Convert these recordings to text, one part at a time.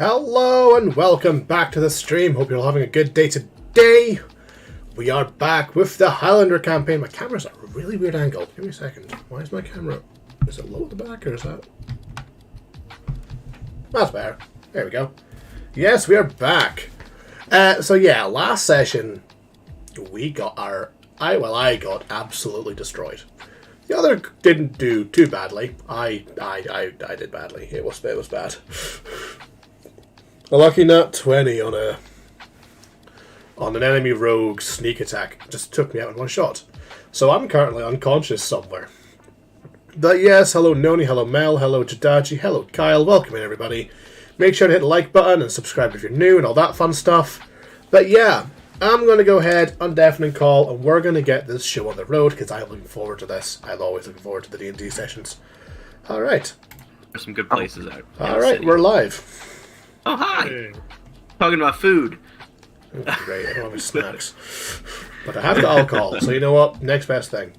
Hello and welcome back to the stream. Hope you're all having a good day today. We are back with the Highlander campaign. My camera's at a really weird angle. Give me a second. Why is my camera... Is it low at the back or is that... That's better. There we go. Yes, we are back. So yeah, last session we got our... I got absolutely destroyed. The other didn't do too badly. I did badly. It was bad. A lucky nut 20 on an enemy rogue sneak attack just took me out in one shot. So I'm currently unconscious somewhere. But yes, hello Noni, hello Mel, hello Jadaji, hello Kyle, welcome in everybody. Make sure to hit the like button and subscribe if you're new and all that fun stuff. But yeah, I'm going to go ahead, undeafen and call, and we're going to get this show on the road because I'm looking forward to this. I'm always looking forward to the D&D sessions. Alright. There's some good places out. Alright, we're live. Oh, hi! Hey. Talking about food. Oh, great, I don't have any snacks. But I have the alcohol, so you know what? Next best thing.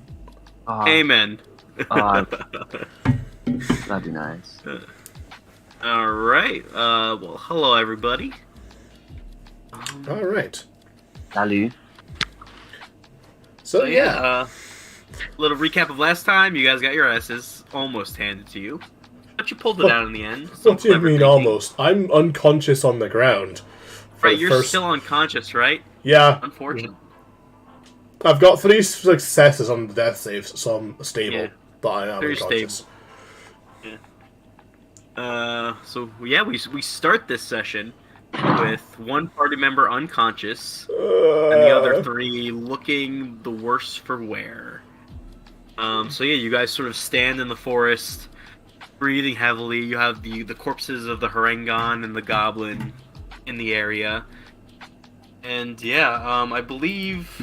Amen. That'd be nice. Alright, well, hello everybody. Alright. Salut. So yeah. Little recap of last time. You guys got your asses almost handed to you. But you pulled it out in the end. What do you mean almost? I'm unconscious on the ground. Right, you're still unconscious, right? Yeah. Unfortunately. I've got 3 successes on the death saves, so I'm stable. Yeah. But I am unconscious. Stable. Yeah. So yeah, we start this session with one party member unconscious and the other 3 looking the worse for wear. So yeah, you guys sort of stand in the forest, breathing heavily. You have the corpses of the Harengon and the goblin in the area. And yeah, I believe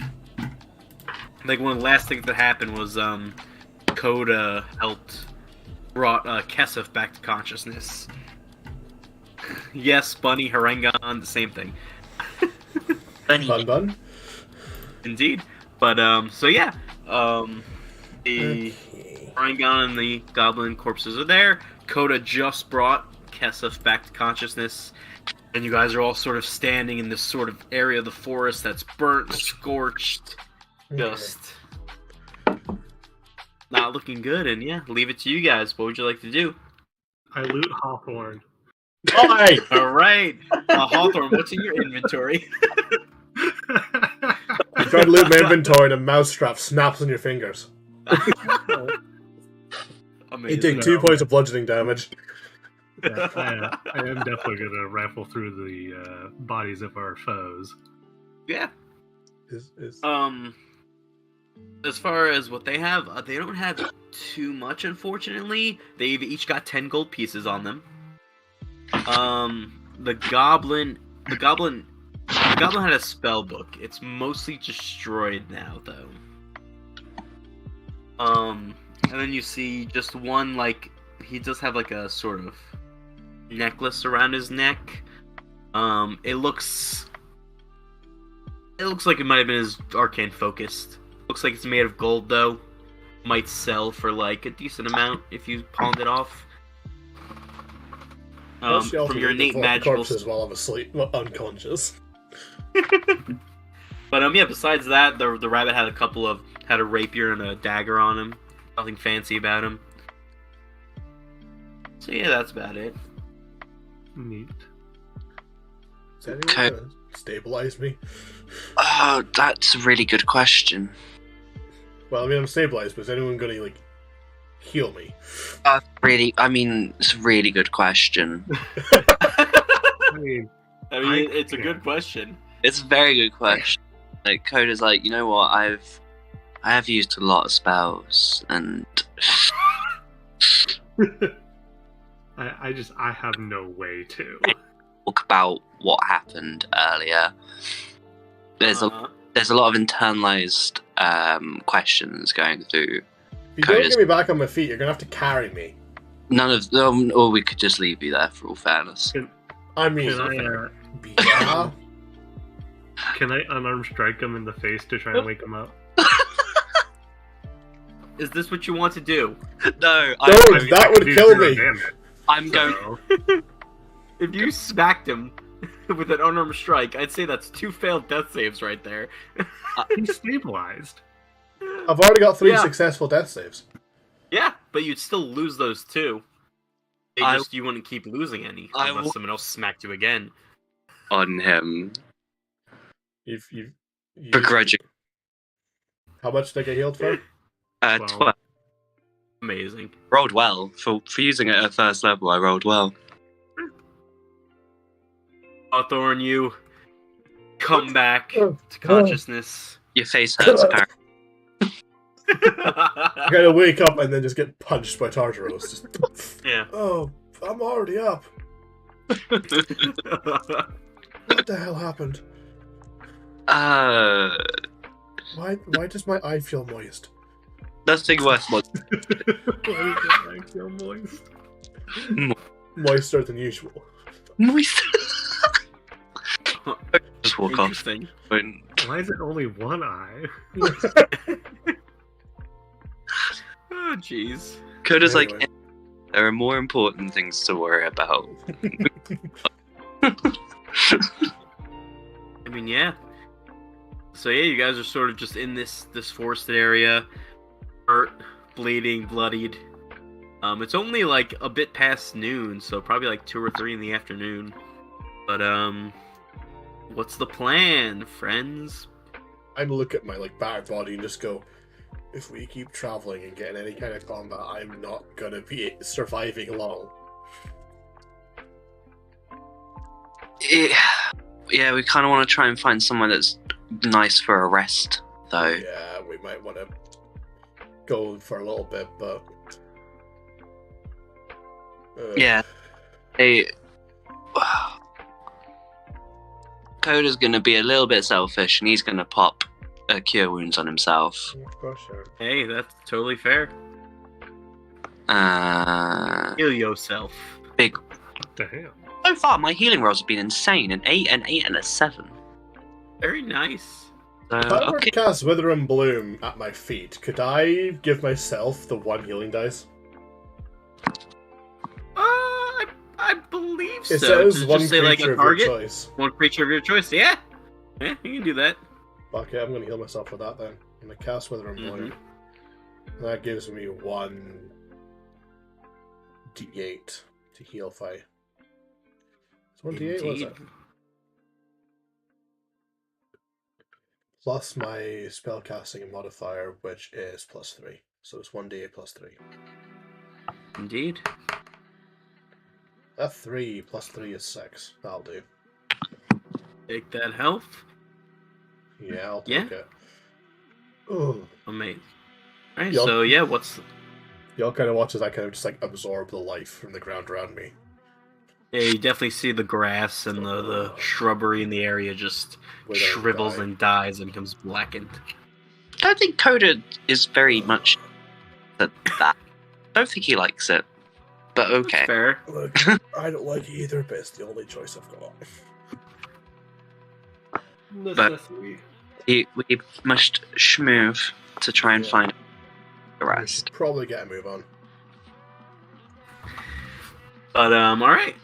like one of the last things that happened was Coda brought Kesef back to consciousness. Yes, Bunny, Harengon, the same thing. Bun. Indeed. But so yeah, the Harengon and the goblin corpses are there. Coda just brought Kesef back to consciousness, and you guys are all sort of standing in this sort of area of the forest that's burnt, scorched, just not looking good. And yeah, leave it to you guys. What would you like to do? I loot Hawthorne. Alright! Alright! Hawthorne, what's in your inventory? You try to loot my inventory and a mousetrap snaps on your fingers. Amazing. You take 2 points of bludgeoning damage. Yeah, I am definitely going to rifle through the bodies of our foes. Yeah. As far as what they have, they don't have too much, unfortunately. They've each got 10 gold pieces on them. The goblin had a spell book. It's mostly destroyed now, though. And then you see just one, like, he does have like a sort of necklace around his neck. It looks like it might have been his arcane focused. Looks like it's made of gold, though. Might sell for like a decent amount if you pawned it off. From your innate magical corpses while I'm asleep, unconscious. But yeah, besides that, the rabbit had a rapier and a dagger on him. Nothing fancy about him. So yeah, that's about it. Neat. Is anyone gonna stabilize me? Oh, that's a really good question. Well, I mean, I'm stabilized, but is anyone gonna, like, heal me? It's a really good question. It's a good question. It's a very good question. Like, Coda's like, you know what, I have used a lot of spells, and... I have no way to. Talk about what happened earlier. There's a lot of internalized questions going through. If you don't get me back on my feet, you're gonna have to carry me. None of them, or we could just leave you there for all fairness. Can I unarmed strike him in the face to try and wake him up? Is this what you want to do? No, that would kill me. I'm going. if you smacked him with an unarmed strike, I'd say that's 2 failed death saves right there. He's stabilized. I've already got 3 Yeah. successful death saves. Yeah, but you'd still lose those 2. You wouldn't keep losing any unless someone else smacked you again. On him. You've Begrudging. How much did I get healed for? 12. Amazing. Rolled well. For using it at first level, I rolled well. Hawthorne, you come back to consciousness. Your face hurts, apparently. I gotta wake up and then just get punched by Tartaros. Just, Yeah. oh, I'm already up. What the hell happened? Why does my eye feel moist? Nothing worth more. Why does my eye feel moist? Moister than usual. Moist. Just walk off. Interesting. Why is it only one eye? Oh, jeez. Coda's Anyway. like, there are more important things to worry about. I mean, yeah. So yeah, you guys are sort of just in this forested area, hurt, bleeding, bloodied. It's only like a bit past noon, so probably like 2 or 3 in the afternoon. But what's the plan, friends? I'd look at my battered body and just go, if we keep traveling and getting any kind of combat, I'm not gonna be surviving long. Yeah, we kind of want to try and find somewhere that's nice for a rest, though. Yeah, we might want to go for a little bit, but Yeah. Coda's gonna be a little bit selfish, and he's gonna pop cure wounds on himself. for sure. Hey, that's totally fair. Heal yourself. Big. What the hell? So far, my healing rolls have been insane. An 8, an 8, and a 7. Very nice. So, If I were okay. to cast Wither and Bloom at my feet, could I give myself the 1 healing dice? I believe so. It says Does it 1 just say like creature a of your target? choice. 1 creature of your choice. Yeah, you can do that. Okay, I'm going to heal myself for that then. I'm going to cast Wither and Bloom. And that gives me 1 d8 to heal if I... It's 1 d8, what is it? Plus my spellcasting modifier, which is +3. So it's 1d8 +3. Indeed. That 3 plus 3 is 6. That'll do. Take that health. Yeah, I'll take it. Oh. Amazing. Alright, Yup. so yeah, what's... Y'all kind of watch as I kind of just absorb the life from the ground around me. Yeah, you definitely see the grass and the shrubbery in the area just Wither shrivels die. and dies and becomes blackened. I don't think Coda is very much that. I don't think he likes it. But okay. Fair. Look, I don't like it either, but it's the only choice I've got. But we must schmove to try and Yeah. find the We rest. should probably get a move on. But alright.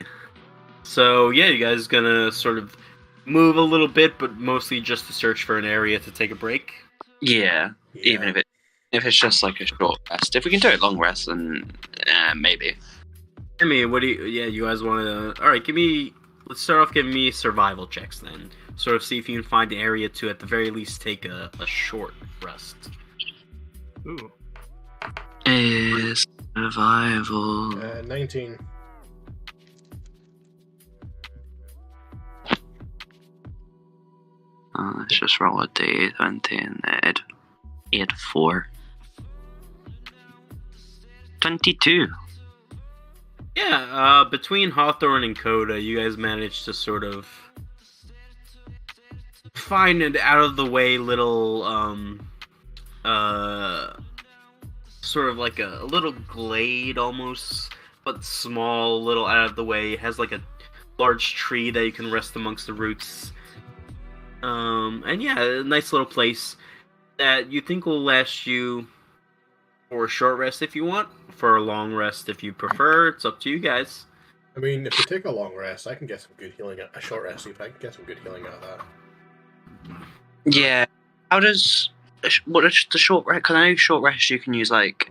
So yeah, you guys gonna sort of move a little bit, but mostly just to search for an area to take a break. Yeah, Yeah. even if it's just like a short rest. If we can do a long rest, then maybe. I mean, what do you... Yeah, you guys want to... Alright, let's start off giving me survival checks then. Sort of see if you can find an area to, at the very least, take a short rest. Ooh. Is survival. 19. Let's just roll a d20 and add 4. 22. Yeah, between Hawthorne and Coda, you guys managed to sort of find an out-of-the-way little, sort of like a little glade almost, but small, little out-of-the-way. It has like a large tree that you can rest amongst the roots. And yeah, a nice little place that you think will last you for a short rest if you want, for a long rest if you prefer. It's up to you guys. I mean, if you take a long rest, I can get some good healing. A short rest, if I can get some good healing out of that. Yeah. How does what is the short rest? Because I know short rest you can use like.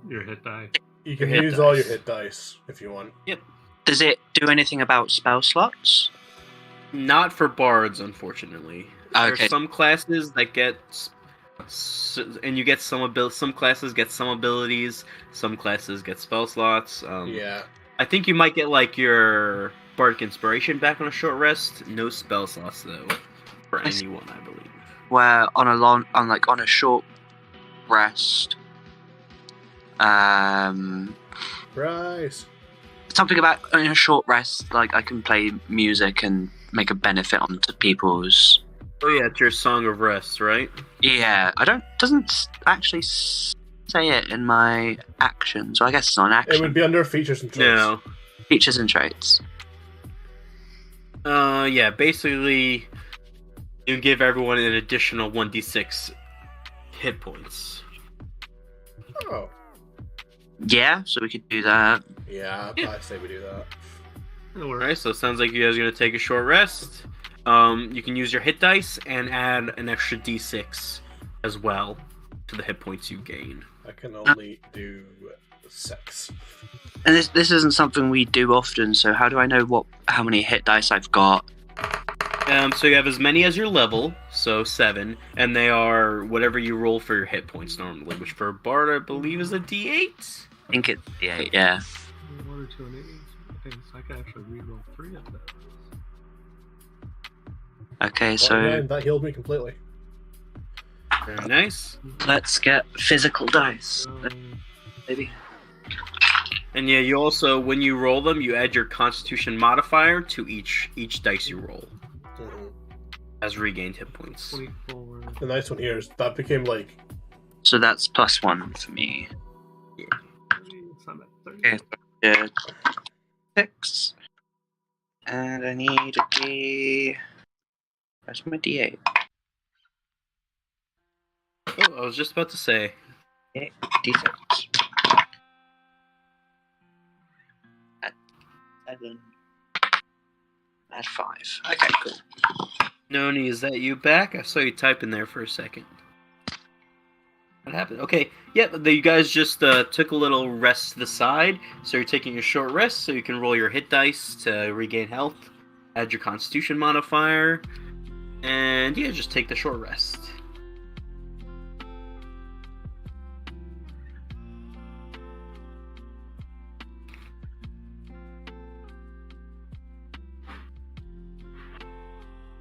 Your hit die. You can Your hit use all your dice. hit dice if you want. Yep. Does it do anything about spell slots? Not for bards, unfortunately. There Okay. are some classes that get, and you get some Some classes get some abilities. Some classes get spell slots. Yeah. I think you might get like your bardic inspiration back on a short rest. No spell slots though, for I see. anyone, I believe. Where on a short rest, Rise. something about in a short rest, like I can play music and make a benefit onto people's. Oh yeah, it's your Song of Rest, right? Yeah, doesn't actually say it in my actions. So I guess it's not an action. It would be under features and traits. No. Features and traits. Yeah, basically, you give everyone an additional 1d6 hit points. Oh. Yeah, so we could do that. Yeah, Yeah. I say we do that. Alright, so it sounds like you guys are going to take a short rest. You can use your hit dice and add an extra d6 as well to the hit points you gain. I can only do 6. And this isn't something we do often. So how do I know how many hit dice I've got? So you have as many as your level, so 7, and they are whatever you roll for your hit points normally, which for a bard I believe is a d8? I think it's the 8. Yeah. 1 or 2 and 8. Okay, so I can actually reroll 3 of those. Okay, Well, so man, that healed me completely. Very nice. let's get physical dice, Um, maybe. And yeah, you also, when you roll them, you add your Constitution modifier to each dice you roll Mhm. as regained hit points. 24. The nice one here is that became like So that's +1 for me. So I'm at 30. Okay, yeah. 6. And I need a D. Where's my D8? Oh, I was just about to say. D6. Add 7. Add 5. Okay, cool. Noni, is that you back? I saw you type in there for a second. What happened? Okay, yeah, you guys just took a little rest to the side, so you're taking a short rest, so you can roll your hit dice to regain health, add your Constitution modifier, and yeah, just take the short rest.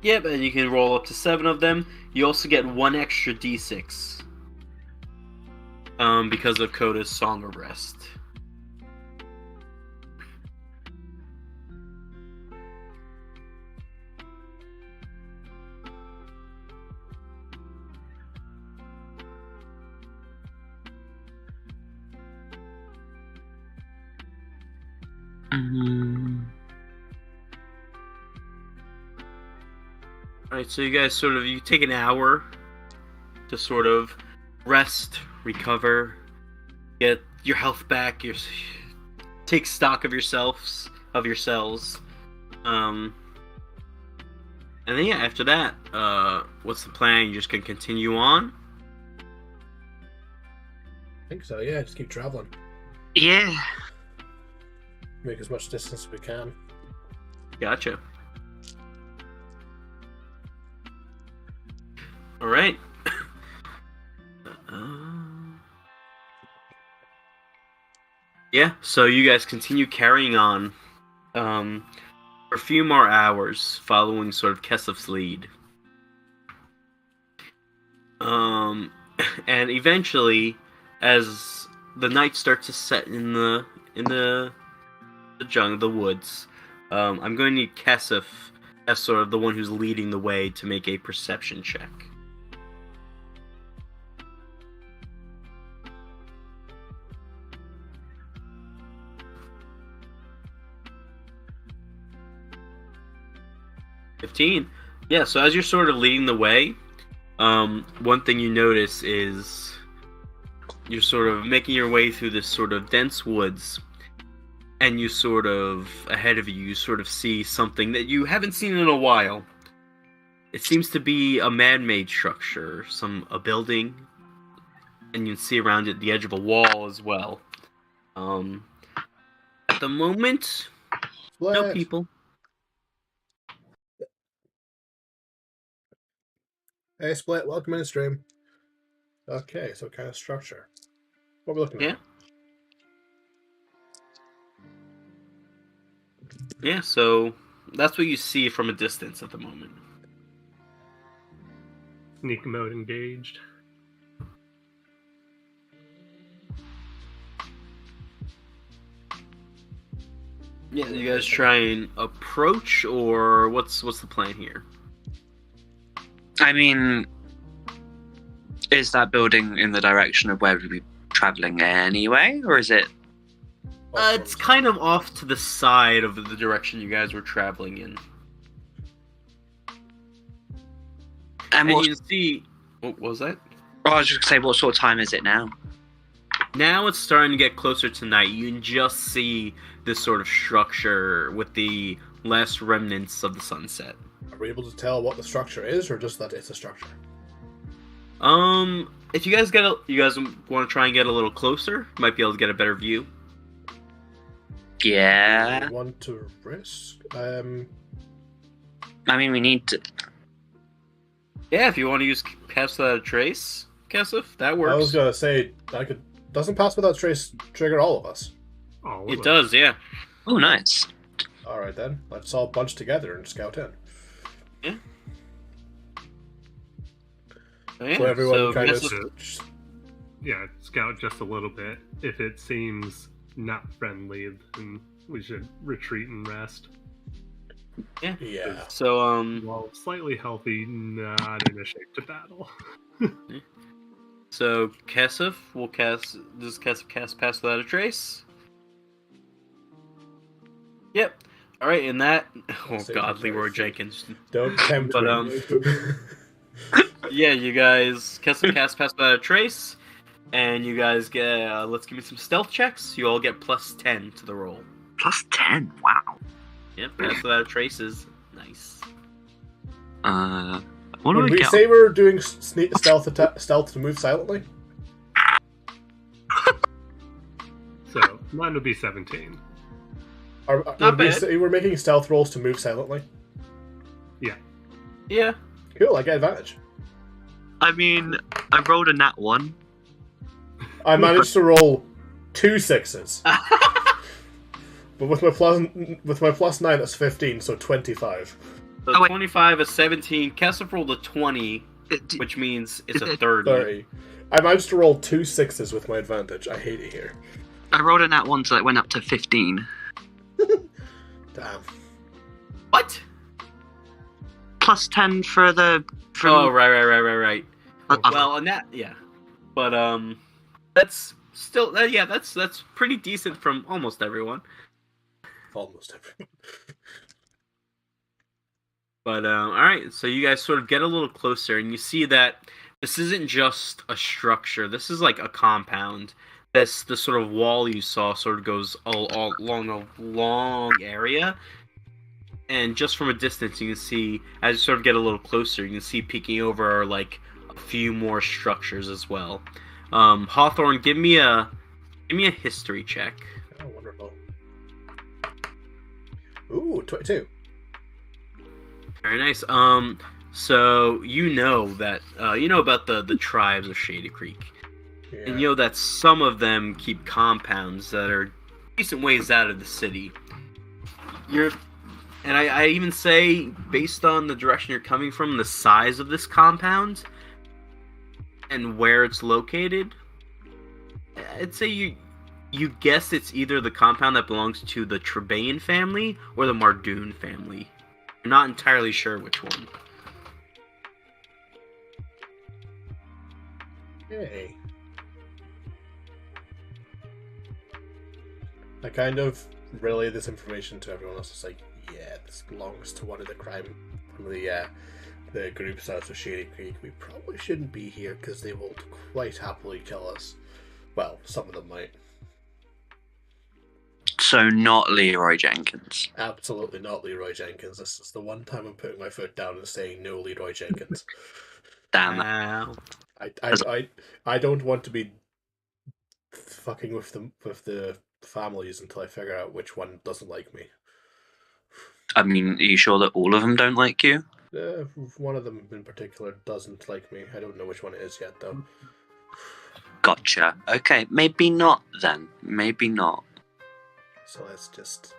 Yep, and you can roll up to 7 of them. You also get 1 extra d6. Because of Coda's Song of Rest. Alright, so you guys you take an hour to sort of rest, recover, get your health back, take stock of yourselves, of your cells. And then yeah, after that, what's the plan? You just can continue on? I think so, yeah, just keep traveling. Yeah. Make as much distance as we can. Gotcha. Alright. Yeah, so you guys continue carrying on for a few more hours, following sort of Kessif's lead. And eventually, as the night starts to set in the jungle, the woods, I'm going to need Kessif as sort of the one who's leading the way to make a perception check. Yeah, so as you're sort of leading the way, one thing you notice is you're sort of making your way through this sort of dense woods, and you sort of, ahead of you, you sort of see something that you haven't seen in a while. It seems to be a man-made structure, a building, and you can see around it the edge of a wall as well. At the moment, no people. Hey, Split, welcome in the stream. Okay, so kind of structure. What are we looking at? Yeah, so that's what you see from a distance at the moment. Sneak mode engaged. Yeah, you guys try and approach, or what's the plan here? I mean, is that building in the direction of where we'd be traveling anyway, or is it? It's kind of off to the side of the direction you guys were traveling in. And you can see... What was that? Oh, I was just going to say, what sort of time is it now? Now it's starting to get closer to night. You can just see this sort of structure with the last remnants of the sunset. Are we able to tell what the structure is, or just that it's a structure? If you guys want to try and get a little closer, you might be able to get a better view. Yeah. Do you want to risk? I mean, we need to... Yeah, if you want to use Pass Without a Trace, Kesef, that works. I was gonna say, doesn't Pass Without Trace trigger all of us? It does, yeah. Oh, nice. Alright then, let's all bunch together and scout in. Yeah. So everyone kind of... Yeah, scout just a little bit. If it seems not friendly, then we should retreat and rest. Yeah. So, While slightly healthy, not in a shape to battle. So, Kesef will cast... Does Kesef cast Pass Without a Trace? Yep. Alright, and that... Oh god, Leroy Jenkins. Don't tempt me. Yeah, you guys... Kesef cast Pass Without a Trace, and you guys get... let's give me some stealth checks. You all get plus 10 to the roll. Plus 10? Wow. Yep, Pass Without a Trace is nice. What do Would we we get? say we're doing stealth to move silently? So, mine would be 17. Not bad. Say we're making stealth rolls to move silently? Yeah. Cool, I get advantage. I mean, I rolled a nat 1. I managed to roll 2 6s. But with my plus 9, that's 15, so 25. So 25 is 17. Kesef rolled a 20, which means it's a 30. I managed to roll 2 6s with my advantage. I hate it here. I rolled a nat 1, so it went up to 15. Damn. What? Plus 10 for the... Oh, right. Well, on that, yeah. But, that's still... that's pretty decent from almost everyone. Almost everyone. But, alright, so you guys sort of get a little closer, and you see that this isn't just a structure. This is like a compound. The sort of wall you saw sort of goes all along a long area. And just from a distance, you can see, as you sort of get a little closer, you can see peeking over like a few more structures as well. Hawthorne, give me a history check. Oh, wonderful. Ooh, 22. Very nice. So you know that you know about the tribes of Shady Creek, and you know that some of them keep compounds that are decent ways out of the city. I even say, based on the direction you're coming from, the size of this compound, and where it's located, I'd say you guess it's either the compound that belongs to the Trebayne family or the Mardoon family. I'm not entirely sure which one. Hey. I kind of relay this information to everyone else. It's like, yeah, this belongs to one of the groups out of Shady Creek. We probably shouldn't be here because they will quite happily kill us. Well, some of them might. So not Leroy Jenkins. Absolutely not Leroy Jenkins. This is the one time I'm putting my foot down and saying no Leroy Jenkins. Damn. Wow. I don't want to be fucking with the families until I figure out which one doesn't like me. I mean, are you sure that all of them don't like you? One of them in particular doesn't like me. I don't know which one it is yet, though. Gotcha. Okay, maybe not then. Maybe not. So let's just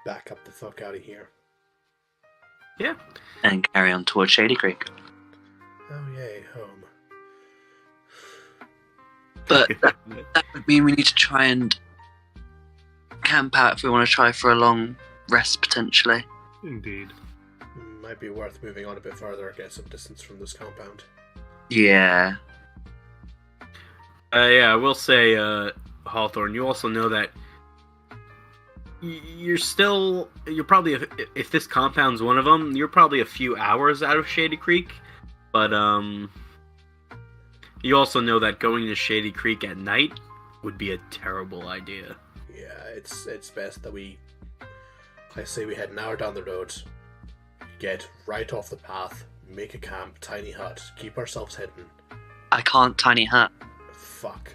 back up the fuck out of here. Yeah. And carry on towards Shady Creek. Oh yay, home. But that would mean we need to try and camp out if we want to try for a long rest, potentially. Indeed. Might be worth moving on a bit further, get some distance from this compound. Yeah. Yeah, I will say, Hawthorne, you also know that you're probably, if this compound's one of them, you're probably a few hours out of Shady Creek, but you also know that going to Shady Creek at night would be a terrible idea. Yeah, it's best that I say we head an hour down the road, get right off the path, make a camp, tiny hut, keep ourselves hidden. I can't tiny hut. Fuck.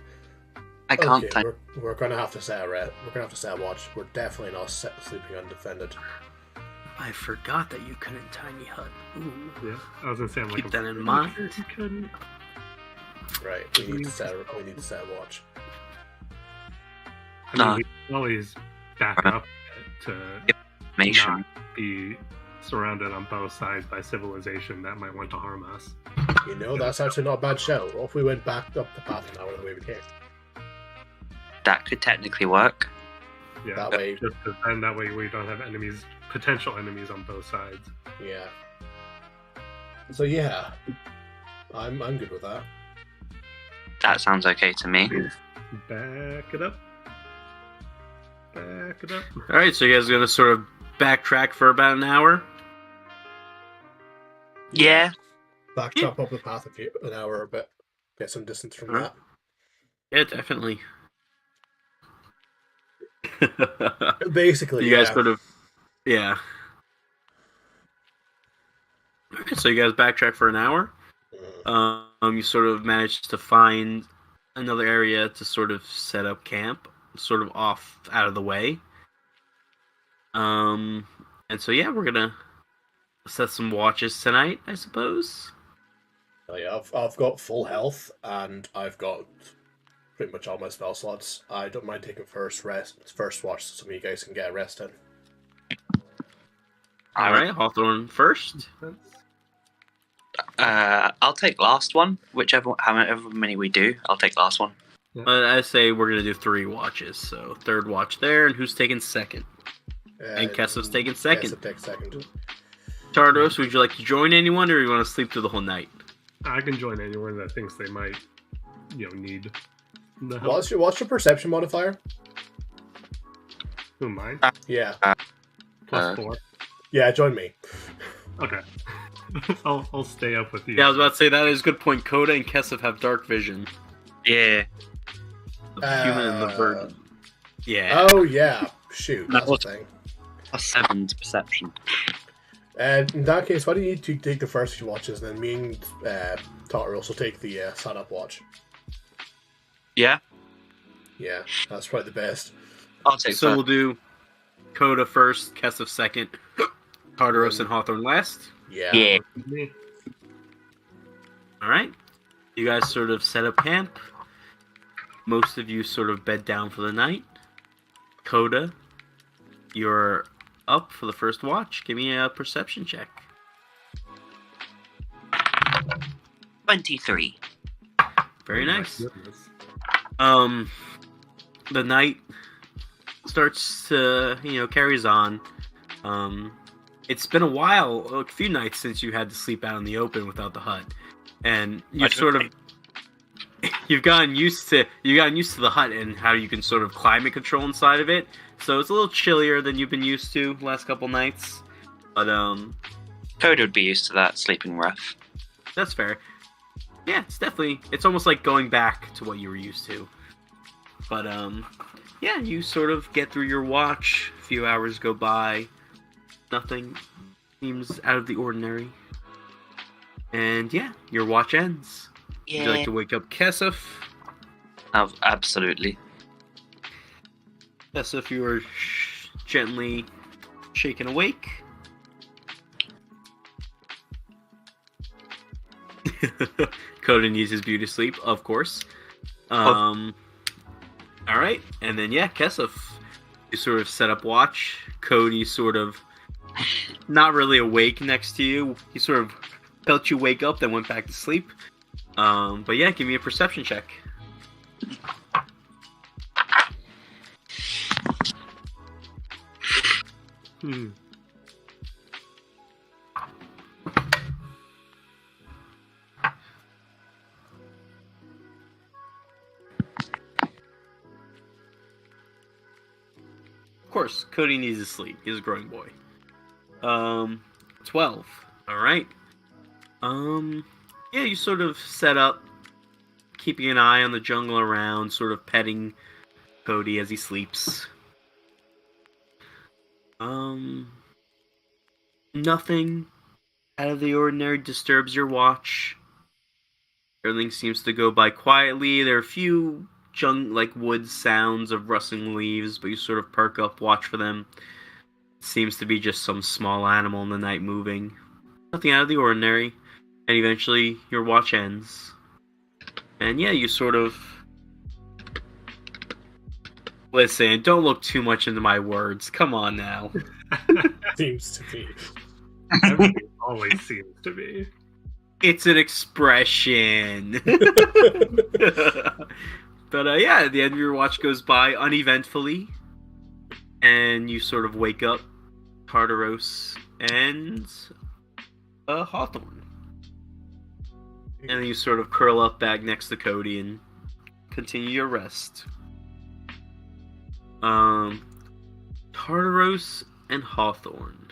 I can't Okay, we're gonna have to set we're gonna have to set a watch. We're definitely not sleeping undefended. I forgot that you couldn't tiny hut. Ooh. Yeah, I was gonna say, I'm Keep like, that in mind. Sure he couldn't. Right, we need to set a watch. I mean, we can always back up to Information. not be surrounded on both sides by civilization that might want to harm us. You know, that's actually not a bad shout. What if we went back up the path an hour the way we came? That could technically work. Yeah, That way- just and that way we don't have potential enemies on both sides. Yeah. So yeah, I'm good with that. That sounds okay to me. Back it up. Back it up. Alright, so you guys are gonna sort of backtrack for about an hour? Yeah. Backtrack up the path an hour a bit, get some distance from that. Yeah, definitely. Basically, you guys yeah. sort of, yeah. Okay, so you guys backtrack for an hour. You sort of managed to find another area to sort of set up camp, sort of off out of the way. And so yeah, we're gonna set some watches tonight, I suppose. Yeah, I've got full health and I've got pretty much all my spell slots. I don't mind taking first watch so some of you guys can get a rest in. All right, Hawthorne first. I'll take last one. However many we do, I'll take last one. I say we're gonna do 3 watches, so third watch there, and who's taking second? And Kessov's taking second. Kesov takes second. Tardos, would you like to join anyone, or you want to sleep through the whole night? I can join anyone that thinks they might, need the help. What's your perception modifier? Who, mine? Yeah. +4. Yeah, join me. Okay. I'll stay up with you. Yeah, I was about to say that is a good point. Coda and Kessov have dark vision. Yeah. The human and the bird. Yeah. Oh yeah. Shoot, that's the thing. +7 to perception. In that case, why don't you two take the first few watches, and then me and Tartaros will take the sun-up watch. Yeah. Yeah, that's probably the best. I'll take So that. we'll do Coda first, Kessov second, Tartaros and Hawthorne last. Yeah. Yeah. Me. All right. You guys sort of set up camp. Most of you sort of bed down for the night. Coda, you're up for the first watch. Give me a perception check. 23. Very Oh my nice. goodness. The night starts to, carries on. It's been a while, a few nights since you had to sleep out in the open without the hut, and you've gotten used to the hut and how you can sort of climate control inside of it. So it's a little chillier than you've been used to the last couple nights, but Coda would be used to that, sleeping rough. that's fair. Yeah, it's almost like going back to what you were used to. But yeah, you sort of get through your watch. A few hours go by. Nothing seems out of the ordinary. And yeah, your watch ends. Yeah. Would you like to wake up Kesef? Absolutely. Kesef, you are gently shaken awake. Conan uses beauty sleep, of course. Alright, and then yeah, Kesef, you sort of set up watch. Cody sort of not really awake next to you. He sort of felt you wake up, then went back to sleep. But yeah, give me a perception check. Of course, Cody needs to sleep. He's a growing boy. 12. Alright. Yeah, you sort of set up, keeping an eye on the jungle around, sort of petting Cody as he sleeps. Nothing out of the ordinary disturbs your watch. Everything seems to go by quietly. There are a few wood sounds of rustling leaves, but you sort of perk up, watch for them. It seems to be just some small animal in the night moving. Nothing out of the ordinary. And eventually, your watch ends. And yeah, you sort of... Listen, don't look too much into my words. Come on now. Seems to be. Everything always seems to be. It's an expression. But yeah, the end of your watch goes by uneventfully. And you sort of wake up Tartaros and Hawthorne. And then you sort of curl up back next to Cody and continue your rest. Tartaros and Hawthorne.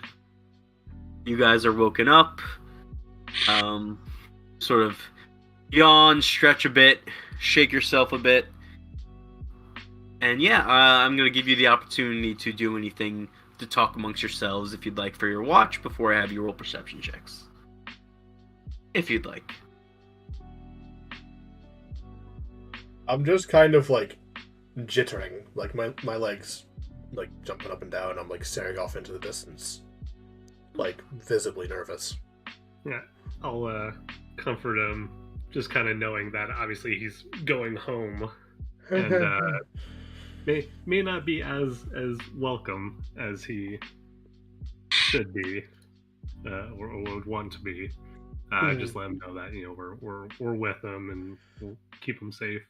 You guys are woken up. Sort of yawn, stretch a bit, shake yourself a bit. And yeah, I'm going to give you the opportunity to do anything to talk amongst yourselves if you'd like for your watch before I have you roll perception checks. If you'd like. I'm just kind of like jittering, like my legs like jumping up and down. I'm like staring off into the distance, like visibly nervous. Yeah, I'll comfort him, just kind of knowing that obviously he's going home, and may not be as welcome as he should be, or would want to be. Just let him know that we're with him and we'll keep him safe.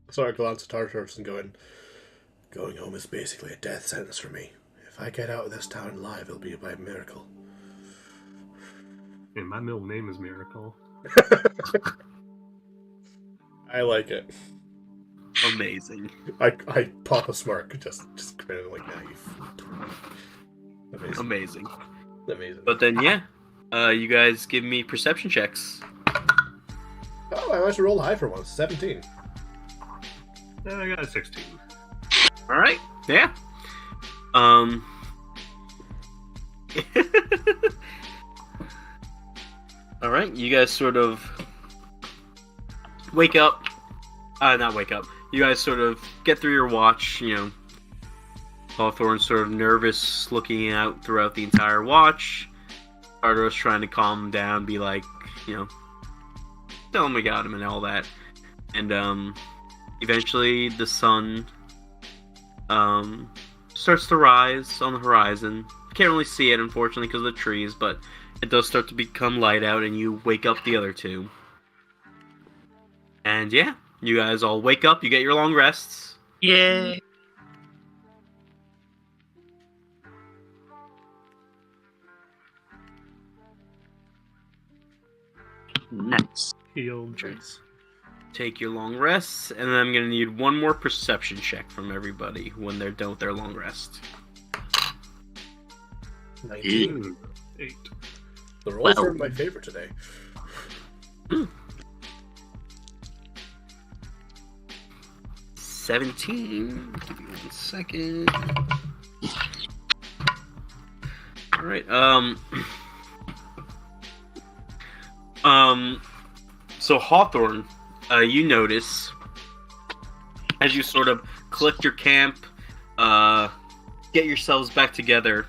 So I glance at Tartarus and going home is basically a death sentence for me. If I get out of this town alive, it'll be by miracle. And my middle name is Miracle. I like it. Amazing. I pop a smirk, just grinning like naive. Amazing. Amazing. But then yeah, you guys give me perception checks. Oh, I managed to roll high for once. 17. I got a 16. All right. Yeah. All right. You guys sort of wake up. Not wake up. You guys sort of get through your watch. Hawthorne's sort of nervous, looking out throughout the entire watch. Tartaros trying to calm him down, be like, tell him we got him and all that. And eventually the sun starts to rise on the horizon. You can't really see it, unfortunately, because of the trees, but it does start to become light out, and you wake up the other two. And yeah, you guys all wake up, you get your long rests. Yay! Nice. Healed. Jeez. Take your long rests, and then I'm going to need one more perception check from everybody when they're done with their long rest. 19. 8. The rolls are my favorite today. 17. Give me 1 second. All right. So Hawthorne, you notice as you sort of collect your camp, get yourselves back together,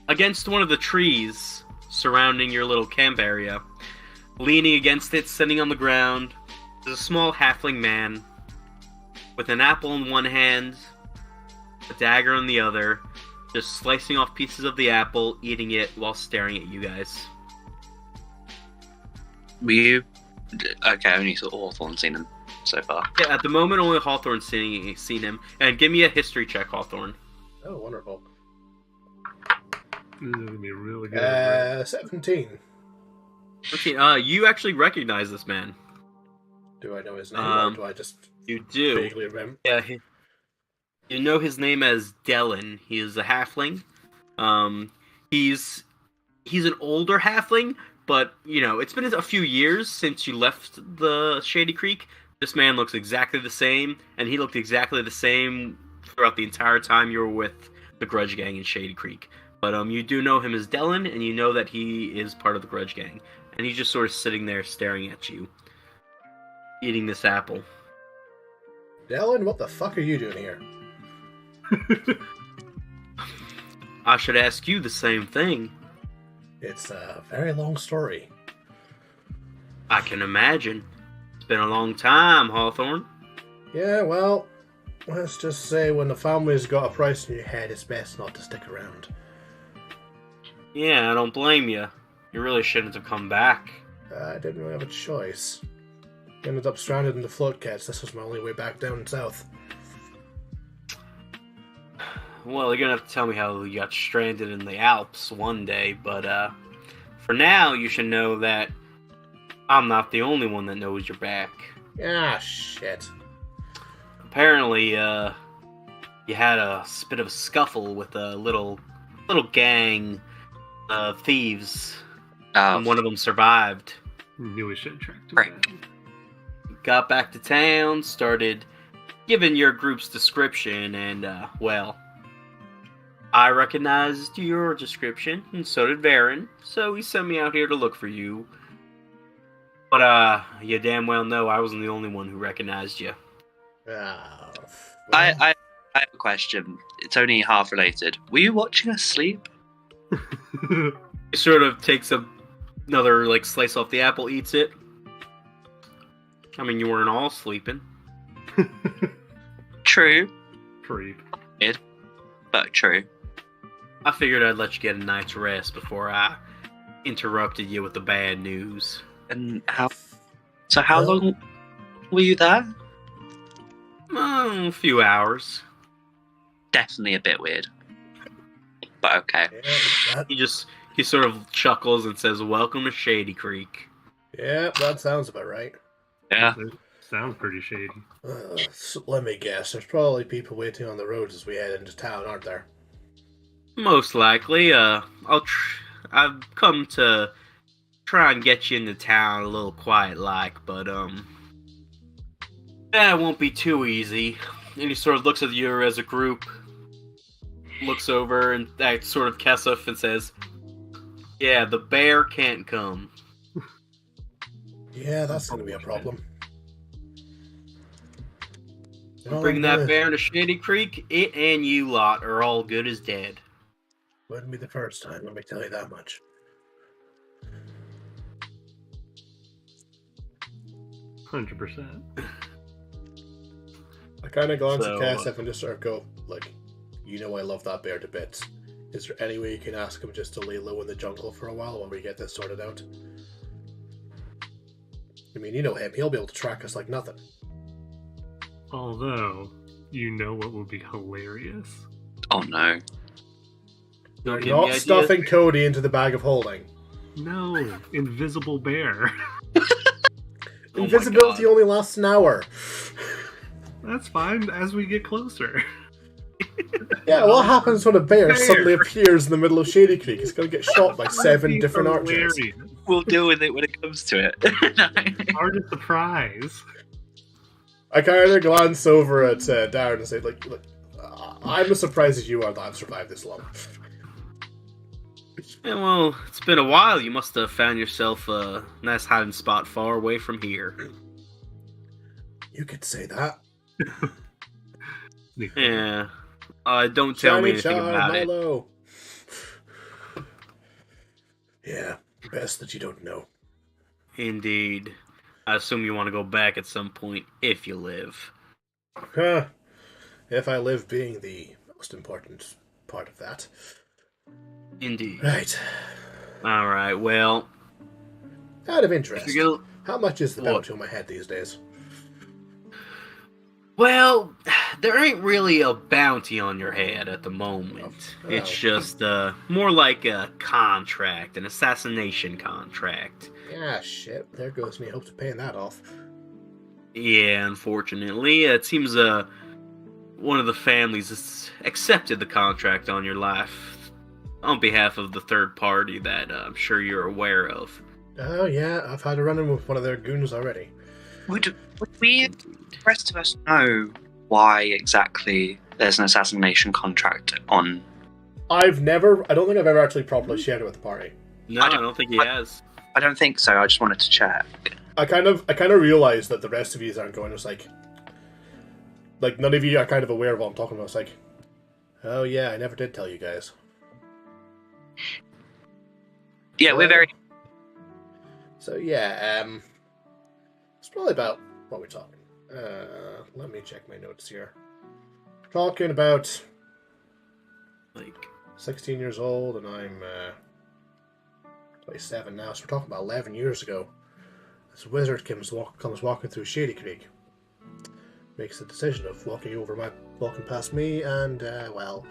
against one of the trees surrounding your little camp area, leaning against it, sitting on the ground, is a small halfling man with an apple in one hand, a dagger in the other, just slicing off pieces of the apple, eating it while staring at you guys. Were you... Okay, only saw Hawthorne seen him so far. Yeah, at the moment only Hawthorne's seen him. And give me a history check, Hawthorne. Oh, wonderful. This is gonna be really good. 17. Okay, you actually recognize this man. Do I know his name, or do I just You do. vaguely remember? Yeah, you know his name as Dellen. He is a halfling. He's an older halfling, but, you know, it's been a few years since you left the Shady Creek. This man looks exactly the same, and he looked exactly the same throughout the entire time you were with the Grudge Gang in Shady Creek. But you do know him as Dellen, and you know that he is part of the Grudge Gang. And he's just sort of sitting there staring at you, eating this apple. Dellen, what the fuck are you doing here? I should ask you the same thing. It's a very long story. I can imagine. It's been a long time, Hawthorne. Yeah, well, let's just say when the family's got a price in your head, it's best not to stick around. Yeah, I don't blame you. You really shouldn't have come back. I didn't really have a choice. Ended up stranded in the floodcats. This was my only way back down south. Well, you're gonna have to tell me how you got stranded in the Alps one day, but for now, you should know that I'm not the only one that knows you're back. Ah, shit. Apparently, you had a bit of a scuffle with a little gang of thieves, and one of them survived. Knew we should track to Right. that. Got back to town, started giving your group's description, and, well, I recognized your description, and so did Varen, so he sent me out here to look for you. But, you damn well know I wasn't the only one who recognized you. Ah, well. I have a question. It's only half related. Were you watching us sleep? He sort of takes another, slice off the apple, eats it. I mean, you weren't all sleeping. True, Creep. but true. I figured I'd let you get a night's rest before I interrupted you with the bad news. And how long were you there? A few hours. Definitely a bit weird. But okay. He sort of chuckles and says, "Welcome to Shady Creek." Yeah, that sounds about right. Yeah. It sounds pretty shady. So let me guess. There's probably people waiting on the roads as we head into town, aren't there? Most likely. I've come to try and get you into town a little quiet-like, but that won't be too easy. And he sort of looks at you as a group, looks over and at sort of Kesef and says, "Yeah, the bear can't come." Yeah, that's going to be a problem. Bring that bear to Shady Creek, it and you lot are all good as dead. Wouldn't be the first time, let me tell you that much. 100%. I kind of glance So, at Kesef and just sort of go, like, you know I love that bear to bits. Is there any way you can ask him just to lay low in the jungle for a while we get this sorted out? I mean, you know him. He'll be able to track us like nothing. Although, you know what would be hilarious? Oh no. You're Don't give me not ideas. stuffing Cody into the bag of holding. No, invisible bear. Oh my Invisibility God. only lasts an hour. That's fine as we get closer. Yeah, what happens when a bear suddenly appears in the middle of Shady Creek? It's going to get shot by 7 different archers. We'll deal with it when it comes to it. Hard to surprise. I kind of glance over at Darren and say, like, I'm as surprised as you are that I've survived this long. Yeah, well, it's been a while. You must have found yourself a nice hiding spot far away from here. You could say that. Yeah. Don't tell me anything about Milo. Yeah, best that you don't know. Indeed. I assume you want to go back at some point, if you live. Huh. If I live being the most important part of that. Indeed. Right. Alright, well... Out of interest, how much is the What? bounty on my head these days? Well, there ain't really a bounty on your head at the moment. Oh. It's just more like a contract, an assassination contract. Yeah, shit. There goes me hopes of paying that off. Yeah, unfortunately. It seems one of the families has accepted the contract on your life on behalf of the third party that I'm sure you're aware of. Oh, yeah, I've had a run-in with one of their goons already. Would we, the rest of us, know why exactly there's an assassination contract on? I don't think I've ever actually properly shared it with the party. No, I don't think he has. I don't think so. I just wanted to check. I kind of realized that the rest of you aren't going. It's like none of you are kind of aware of what I'm talking about. It's like, oh yeah, I never did tell you guys. Yeah, we're very... So yeah, it's probably about what we're talking. Let me check my notes here. Talking about Like, 16 years old, and I'm 27 now. So we're talking about 11 years ago. This wizard comes walking through Shady Creek. Makes the decision of walking past me, and well,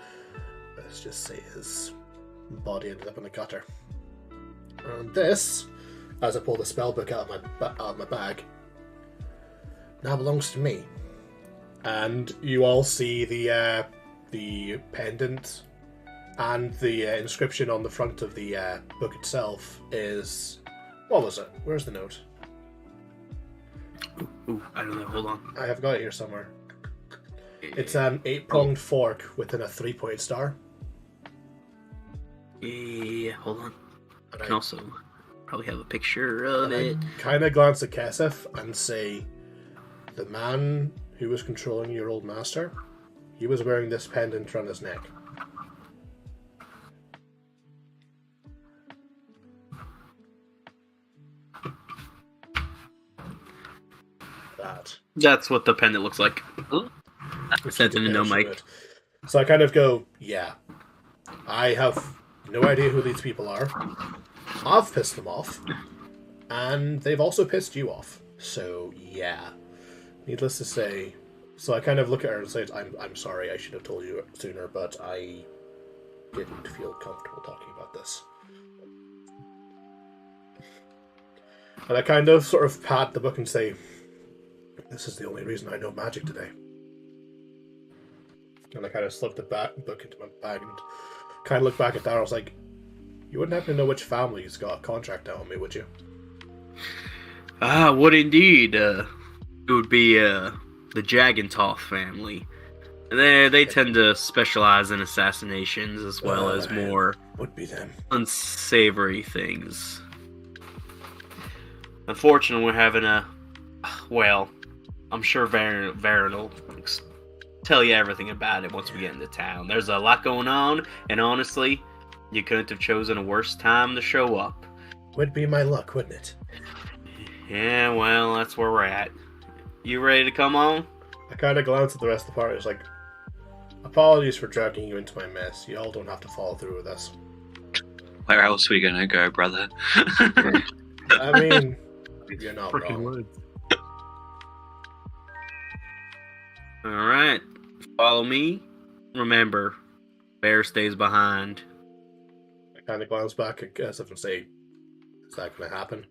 let's just say his body ended up in the gutter. And this, as I pull the spellbook out of my bag, now belongs to me. And you all see the pendant and the inscription on the front of the book itself is... What was it? Where's the note? ooh, I don't know. Hold on. I have got it here somewhere. It's an 8-pronged fork within a 3-pointed star. Yeah, hold on. I And can also probably have a picture of it. I kind of glance at Kesef and say, the man who was controlling your old master, he was wearing this pendant around his neck. That's what the pendant looks like. Which That didn't know, Mike. it. So I kind of go, yeah, I have no idea who these people are. I've pissed them off, and they've also pissed you off. So yeah, needless to say. So I kind of look at her and say, I'm sorry, I should have told you sooner, but I didn't feel comfortable talking about this. And I kind of sort of pat the book and say, this is the only reason I know magic today. And I kind of slipped the book into my bag and kind of looked back at Darryl. I was like, you wouldn't happen to know which family's got a contract out on me, would you? Ah, would indeed. It would be the Jagantoth family. They tend to specialize in assassinations as well as more would be them unsavory things. Unfortunately, we're having well, I'm sure Varen will tell you everything about it once we get into town. There's a lot going on, and honestly, you couldn't have chosen a worse time to show up. Would be my luck, wouldn't it? Yeah, well, that's where we're at. You ready to come on? I kind of glanced at the rest of the party. It's like, apologies for dragging you into my mess. You all don't have to follow through with this. Where else are we gonna go, brother? I mean, you're not Freaking wrong. woods. Alright, follow me. Remember, bear stays behind. I kind of glance back at Kesef and say, is that going to happen?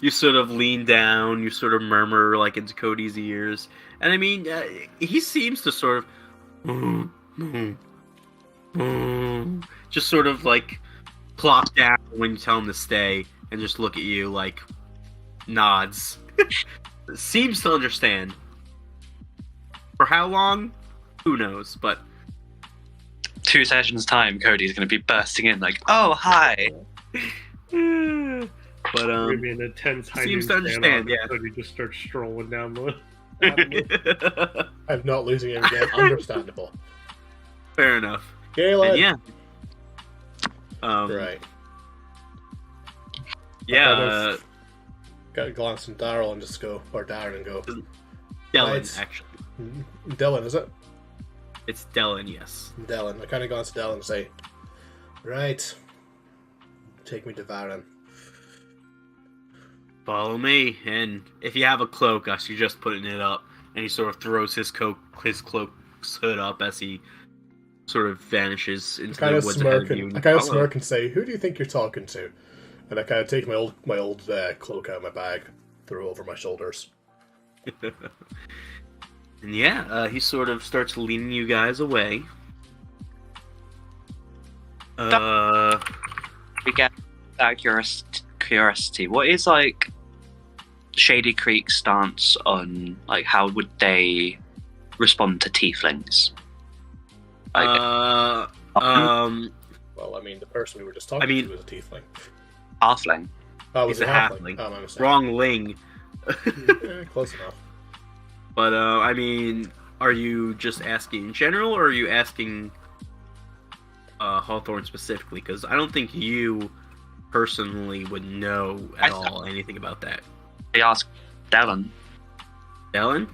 You sort of lean down, you sort of murmur like into Cody's ears, and I mean, he seems to sort of just sort of like plop down when you tell him to stay, and just look at you like nods. Seems to understand. For how long? Who knows? But 2 sessions time, Cody's going to be bursting in like, "Oh, hi." But Maybe an intense high seems to noon understand, standoff, yeah. and Cody just starts strolling down the. I'm not losing him again. Understandable. Fair enough. Galen. And yeah. Right. Yeah. Got to glance at Daryl and just go, or Darren and go. Dylan, Right. actually. Dylan, is it? It's Dylan, yes. Dylan. I kind of glance at Dylan and say, right, take me to Varen. Follow me, and if you have a cloak, I suggest putting it up. And he sort of throws his cloak's hood up as he sort of vanishes into the woods ahead of you. I kind of smirk and say, who do you think you're talking to? And I kind of take my old cloak out of my bag, throw it over my shoulders. And yeah, he sort of starts leading you guys away. We get that curiosity. What is like Shady Creek's stance on like how would they respond to tieflings? Like, Well, I mean, the person we were just talking to was a tiefling. halfling. Oh, was He's it a halfling? halfling. Oh, my mistake. Wrong ling. Yeah, close enough. But, I mean, are you just asking in general, or are you asking Hawthorne specifically? Because I don't think you personally would know at all anything about that. They ask Dylan. Dylan?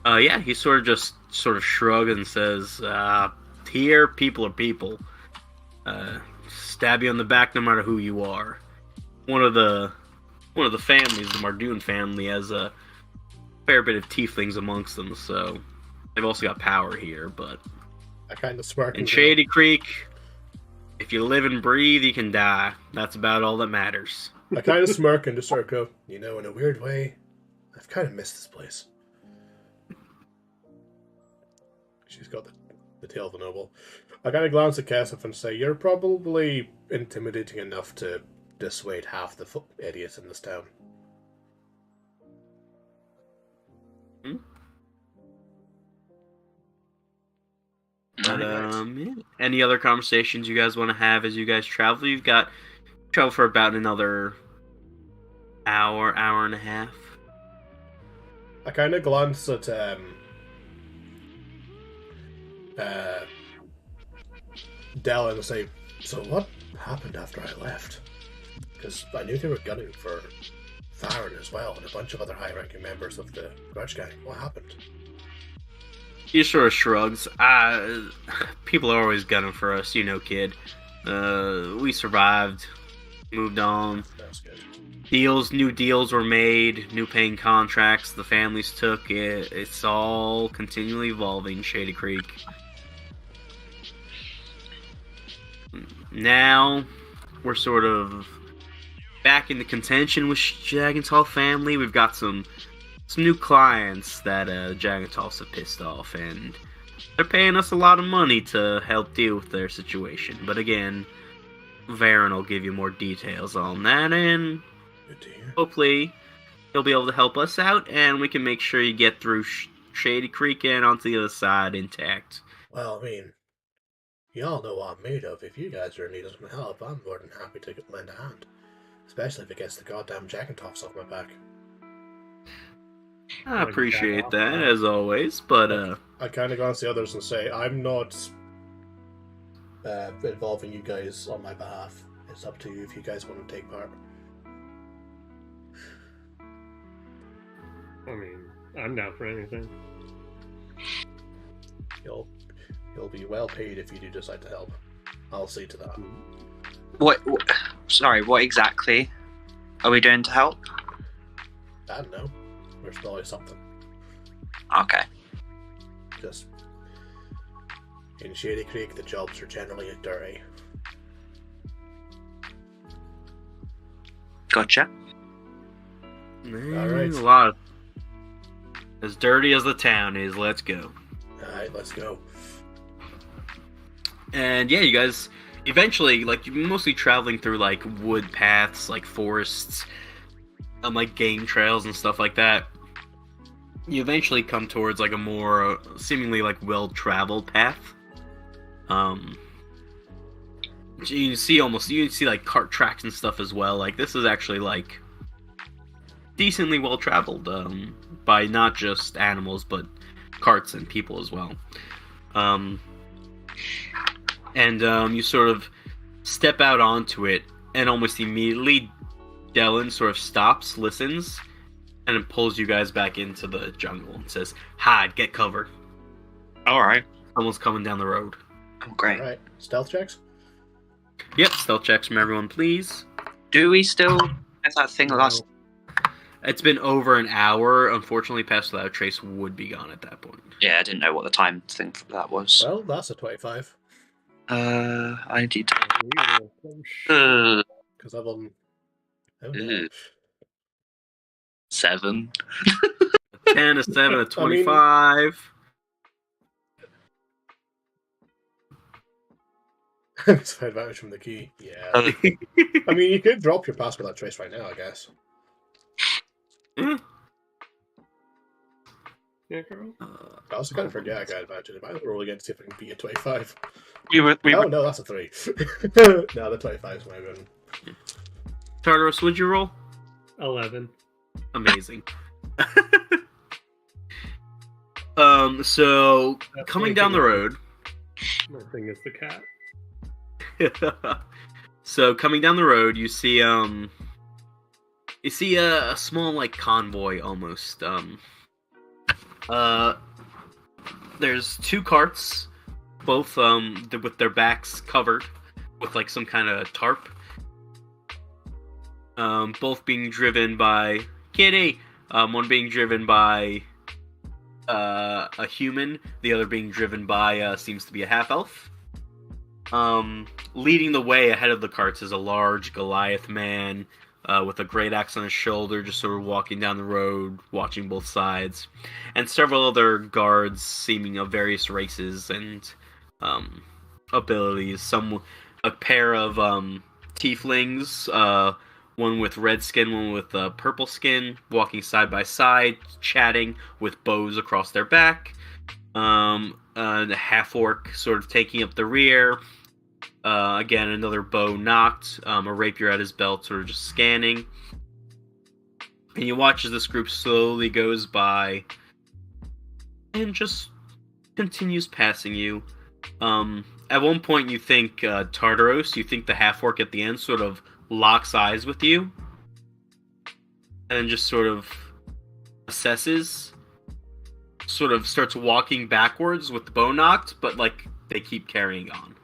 Yeah, he sort of shrugs and says, here, people are people. Stab you on the back no matter who you are. One of the families, the Mardoon family, has a fair bit of tieflings amongst them, so they've also got power here, but I kind of smirk. in Shady Creek, if you live and breathe, you can die. That's about all that matters. I kind of smirk and just sort of go, you know, in a weird way, I've kind of missed this place. She's got the tail of the noble. I kind of glance at Kesef and say, you're probably intimidating enough to dissuade half the idiots in this town. But, yeah. Any other conversations you guys want to have as you guys travel? You've got travel for about another hour and a half. I kind of glance at Dell and say, so what happened after I left? Because I knew they were gunning for Farron as well, and a bunch of other high-ranking members of the Grudge Gang. What happened? He sort of shrugs. People are always gunning for us, you know, kid. We survived, moved on. That's good. New deals were made, new paying contracts the families took. It's all continually evolving, Shady Creek. Now, we're sort of back into contention with Jagenthal family. We've got some new clients that Jagenthals have pissed off, and they're paying us a lot of money to help deal with their situation. But again, Varen will give you more details on that, and hopefully he'll be able to help us out, and we can make sure you get through Shady Creek and onto the other side intact. Well, I mean, y'all know what I'm made of. If you guys are in need of some help, I'm more than happy to lend a hand. Especially if it gets the goddamn Jagentoffs off my back. I appreciate that, as always, but I kind of glance at the others and say, I'm not involving you guys on my behalf. It's up to you if you guys want to take part. I mean, I'm down for anything. You'll be well paid if you do decide to help. I'll see to that. What? Sorry, what exactly are we doing to help? I don't know. There's always something. Okay. Just in Shady Creek, the jobs are generally dirty. Gotcha. Alright. A lot of... As dirty as the town is, let's go. Alright, let's go. And yeah, you guys eventually, like, you're mostly traveling through, like, wood paths, like, forests, like, game trails and stuff like that. You eventually come towards, like, a more seemingly, like, well-traveled path. You see, like, cart tracks and stuff as well. Like, this is actually, like, decently well-traveled, by not just animals, but carts and people as well. You sort of step out onto it, and almost immediately, Dylan sort of stops, listens, and then pulls you guys back into the jungle and says, "Hide, get cover." Alright. Someone's coming down the road. Oh, great. Alright, stealth checks? Yep, stealth checks from everyone, please. Do we still have that thing last? It's been over an hour. Unfortunately, Pass Without Trace would be gone at that point. Yeah, I didn't know what the time thing for that was. Well, that's a 25. I need to... Because I'm on... Oh, no. Ugh. 7. 10, a 7, a 25. It's advantage from the key. Yeah. I mean, you could drop your pass without trace right now, I guess. Yeah, girl. I also kind of forget I got advantage. I might roll again to see if I can beat a 25. We No, that's a 3. No, the 25 is my win. Tartarus, would you roll? 11. Amazing. So, That's coming my down the thing. road... My thing is the cat. So, coming down the road, you see a small, like, convoy, almost. There's 2 carts, both, with their backs covered with, like, some kind of tarp. Both being driven by Kitty. One being driven by a human, the other being driven by seems to be a half-elf. Leading the way ahead of the carts is a large Goliath man with a great axe on his shoulder, just sort of walking down the road, watching both sides, and several other guards seeming of various races and abilities. A pair of tieflings, one with red skin, one with purple skin, walking side by side, chatting with bows across their back. The half-orc sort of taking up the rear. Again, another bow knocked, a rapier at his belt, sort of just scanning. And you watch as this group slowly goes by and just continues passing you. At one point you think, Tartaros, you think the half-orc at the end sort of locks eyes with you, and then just sort of assesses, sort of starts walking backwards with the bow knocked, but like they keep carrying on.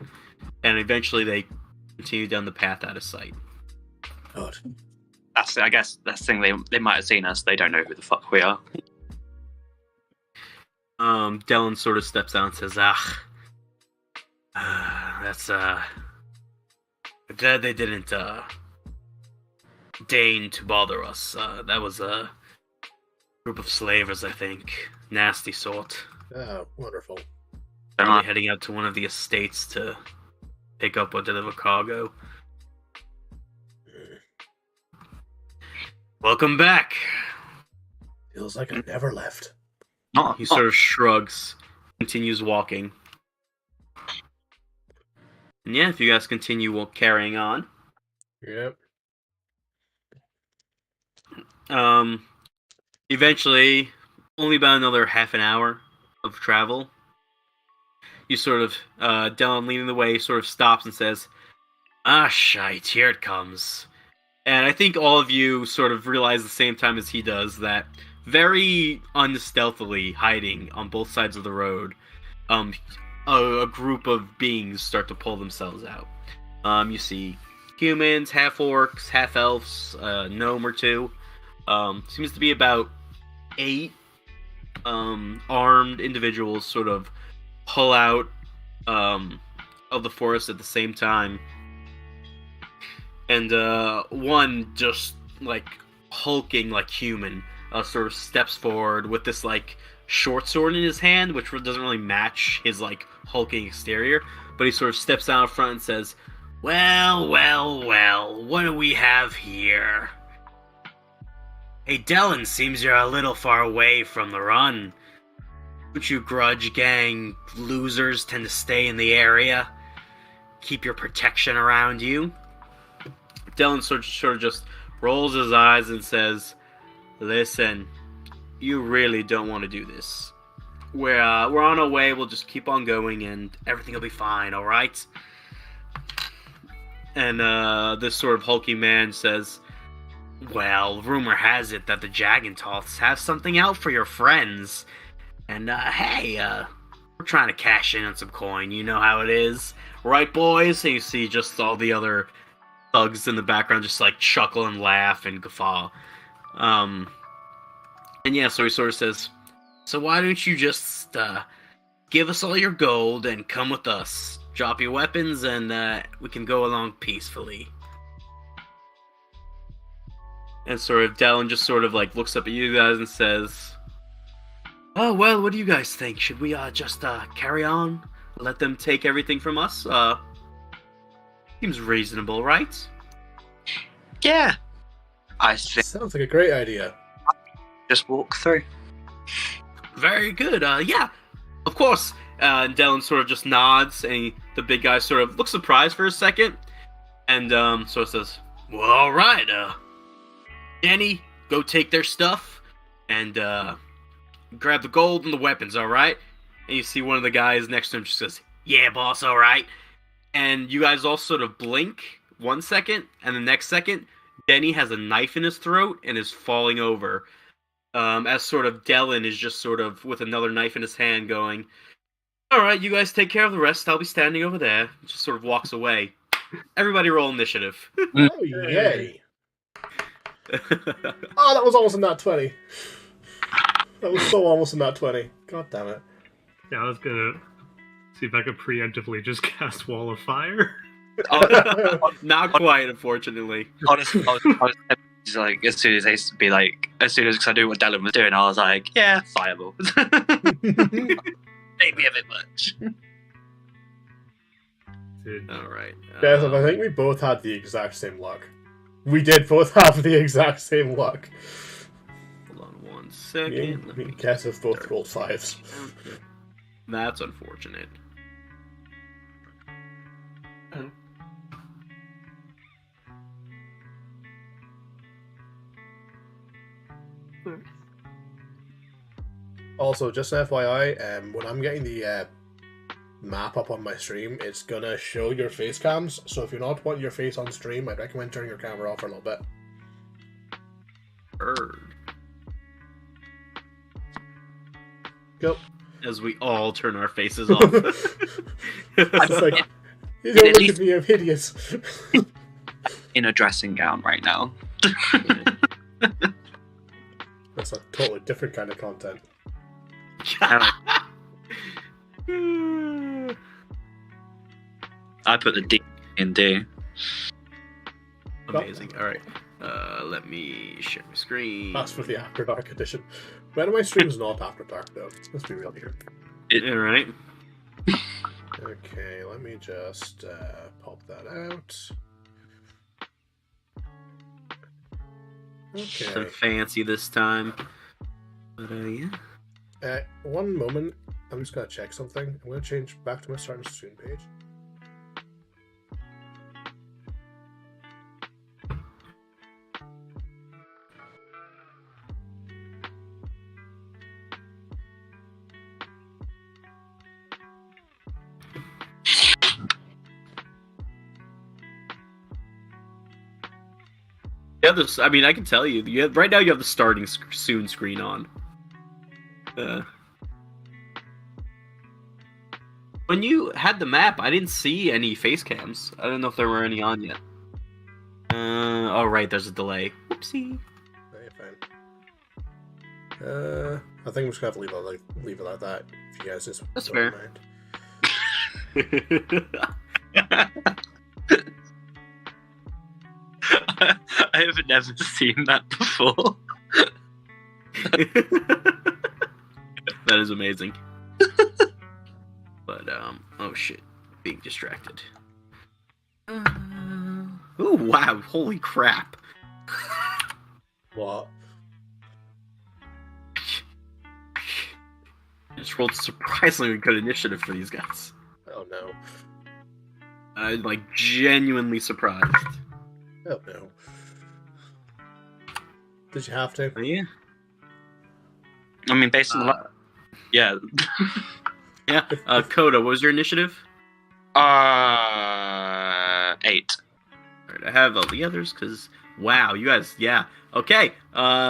And eventually they continue down the path out of sight. God. I guess that's the thing, they might have seen us, they don't know who the fuck we are. Dylan sort of steps out and says, that's, glad they didn't, deign to bother us. That was a group of slavers, I think. Nasty sort. Oh, wonderful. Probably heading out to one of the estates to pick up or deliver cargo. Welcome back. Feels like I never left. He sort of shrugs, continues walking. And yeah, if you guys continue carrying on. Yep. Eventually, only about another half an hour of travel, you sort of, Dylan leading the way, sort of stops and says, shite, here it comes. And I think all of you sort of realize the same time as he does that very unstealthily hiding on both sides of the road, a group of beings start to pull themselves out. You see humans, half-orcs, half-elves, gnome or 2. Seems to be about 8 armed individuals sort of pull out of the forest at the same time. and one just like hulking like human sort of steps forward with this like short sword in his hand, which doesn't really match his like hulking exterior, but he sort of steps out front and says, well, what do we have here? Hey, Dylan, seems you're a little far away from the run. Don't you grudge gang losers tend to stay in the area? Keep your protection around you? Dylan sort of just rolls his eyes and says, listen, you really don't want to do this. We're on our way, we'll just keep on going and everything will be fine, alright? And this sort of hulky man says, well, rumor has it that the Jagantoths have something out for your friends. And, hey, we're trying to cash in on some coin, you know how it is. Right, boys? And you see just all the other thugs in the background just, like, chuckle and laugh and guffaw. And yeah, so he sort of says, so why don't you just, give us all your gold and come with us. Drop your weapons and, we can go along peacefully. And sort of Dallin just sort of like looks up at you guys and says, oh, well, what do you guys think? Should we just carry on? Let them take everything from us? Seems reasonable, right? Yeah. I think Sounds like a great idea. just walk through. Very good. Yeah, of course. And Dallin sort of just nods, and the big guy sort of looks surprised for a second, and sort of says, well, all right, Danny, go take their stuff, and grab the gold and the weapons, all right? And you see one of the guys next to him just says, yeah, boss, all right. And you guys all sort of blink 1 second, and the next second, Denny has a knife in his throat and is falling over. As sort of Dallin is just sort of with another knife in his hand going, all right, you guys take care of the rest. I'll be standing over there. Just sort of walks away. Everybody roll initiative. Oh, yay. Oh, that was almost in that 20. That was so almost in that 20. God damn it. Yeah, I was gonna see if I could preemptively just cast Wall of Fire. Not quite, unfortunately. Honestly, I was like, as soon as because I knew what Dallin was doing, I was like, yeah, fireball. Maybe a bit much. All right. Joseph, I think we both had the exact same luck. We did both have the exact same luck. Hold on 1 second. Me and Joseph both rolled 5s. That's unfortunate. Also, just an FYI, when I'm getting the map up on my stream, it's gonna show your face cams, so if you're not wanting your face on stream, I'd recommend turning your camera off for a little bit. Go. As we all turn our faces off. It's like, you don't look at me, I'm hideous. In a dressing gown right now. That's a totally different kind of content. I put the D in D. Amazing. Alright. Let me share my screen. That's for the After Dark edition. When are my streams not After Dark, though? Let's be real here. Alright. Okay, let me just pop that out. Okay. Something fancy this time. But yeah. One moment. I'm just gonna check something. I'm gonna change back to my starting stream page. Yeah, this. I mean, I can tell you. Right now, you have the starting soon screen on. When you had the map, I didn't see any face cams. I don't know if there were any on yet. Oh, right, there's a delay. Whoopsie. Okay, fine. I think I'm just gonna have to leave it like that. If you guys just That's don't fair. mind. I have never seen that before. That is amazing. But oh shit, being distracted. Oh wow, holy crap. What? I just rolled surprisingly good initiative for these guys. Oh no. I'm like genuinely surprised. Oh no. Did you have to? Oh, yeah. I mean, based on the yeah. Yeah. Coda, what was your initiative? 8. Alright, I have all the others because wow, you guys, yeah. Okay.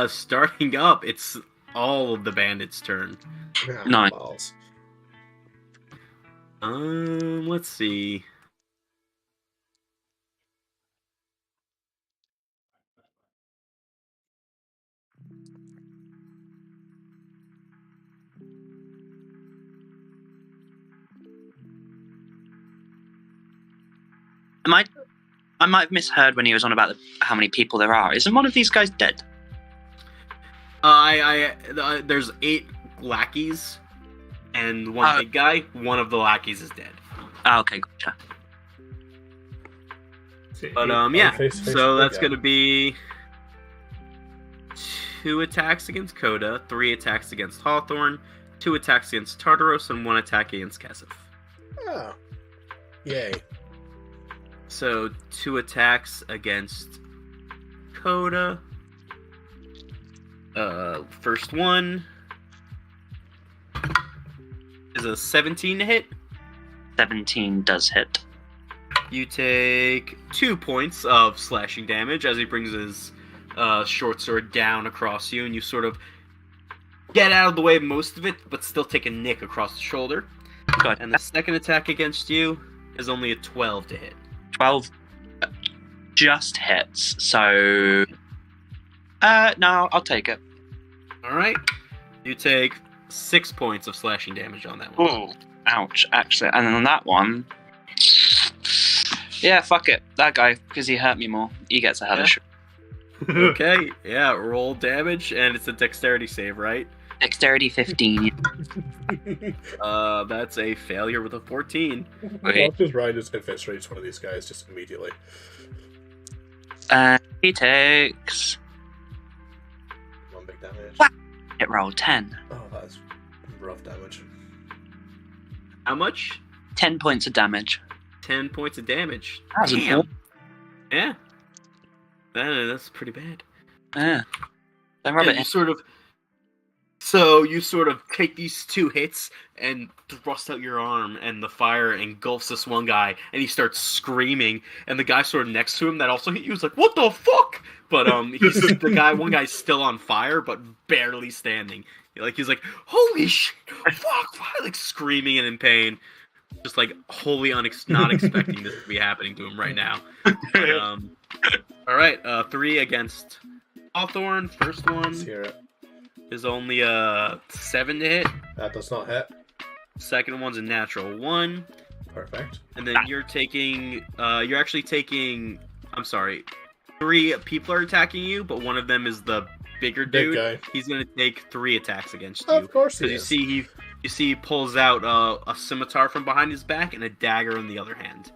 Starting up, it's all of the bandits' turn. Ah, 9. balls. Let's see. I might have misheard when he was on about how many people there are. Isn't one of these guys dead? There's 8 lackeys and one big guy. One of the lackeys is dead. Oh, okay, gotcha. But yeah. So that's gonna be 2 attacks against Coda, 3 attacks against Hawthorne, 2 attacks against Tartaros, and 1 attack against Kesef. Oh. Yay. So 2 attacks against Coda. First one is a 17 to hit. 17 does hit. You take 2 points of slashing damage as he brings his short sword down across you, and you sort of get out of the way of most of it, but still take a nick across the shoulder. Good. And the second attack against you is only a 12 to hit. 12 just hits, so... no, I'll take it. Alright. You take 6 points of slashing damage on that one. Oh, ouch, actually. And then on that one... Yeah, fuck it. That guy, because he hurt me more. He gets a hellish. Okay, yeah, roll damage, and it's a dexterity save, right? Dexterity 15. That's a failure with a 14. Wait. I'll just ride his eviscerates one of these guys just immediately. He takes... 1 big damage. What? Hit roll 10. Oh, that is rough damage. How much? 10 points of damage. 10 points of damage. That's Damn. important. Yeah. That's pretty bad. Yeah. Don't rub Yeah, it in. you sort of take these 2 hits and thrust out your arm, and the fire engulfs this one guy, and he starts screaming, and the guy sort of next to him that also hit you is like, "What the fuck?" But one guy's still on fire, but barely standing. He's like, "Holy shit, fuck," like screaming and in pain. Just like wholly not expecting this to be happening to him right now. But, alright, 3 against Hawthorne. First one Let's hear it. is only a 7 to hit. That does not hit. Second one's a natural 1. Perfect. And then you're actually taking, I'm sorry, 3 people are attacking you, but one of them is the bigger Big dude. guy. He's going to take 3 attacks against you. Of course he Because is. you see he pulls out a scimitar from behind his back and a dagger in the other hand.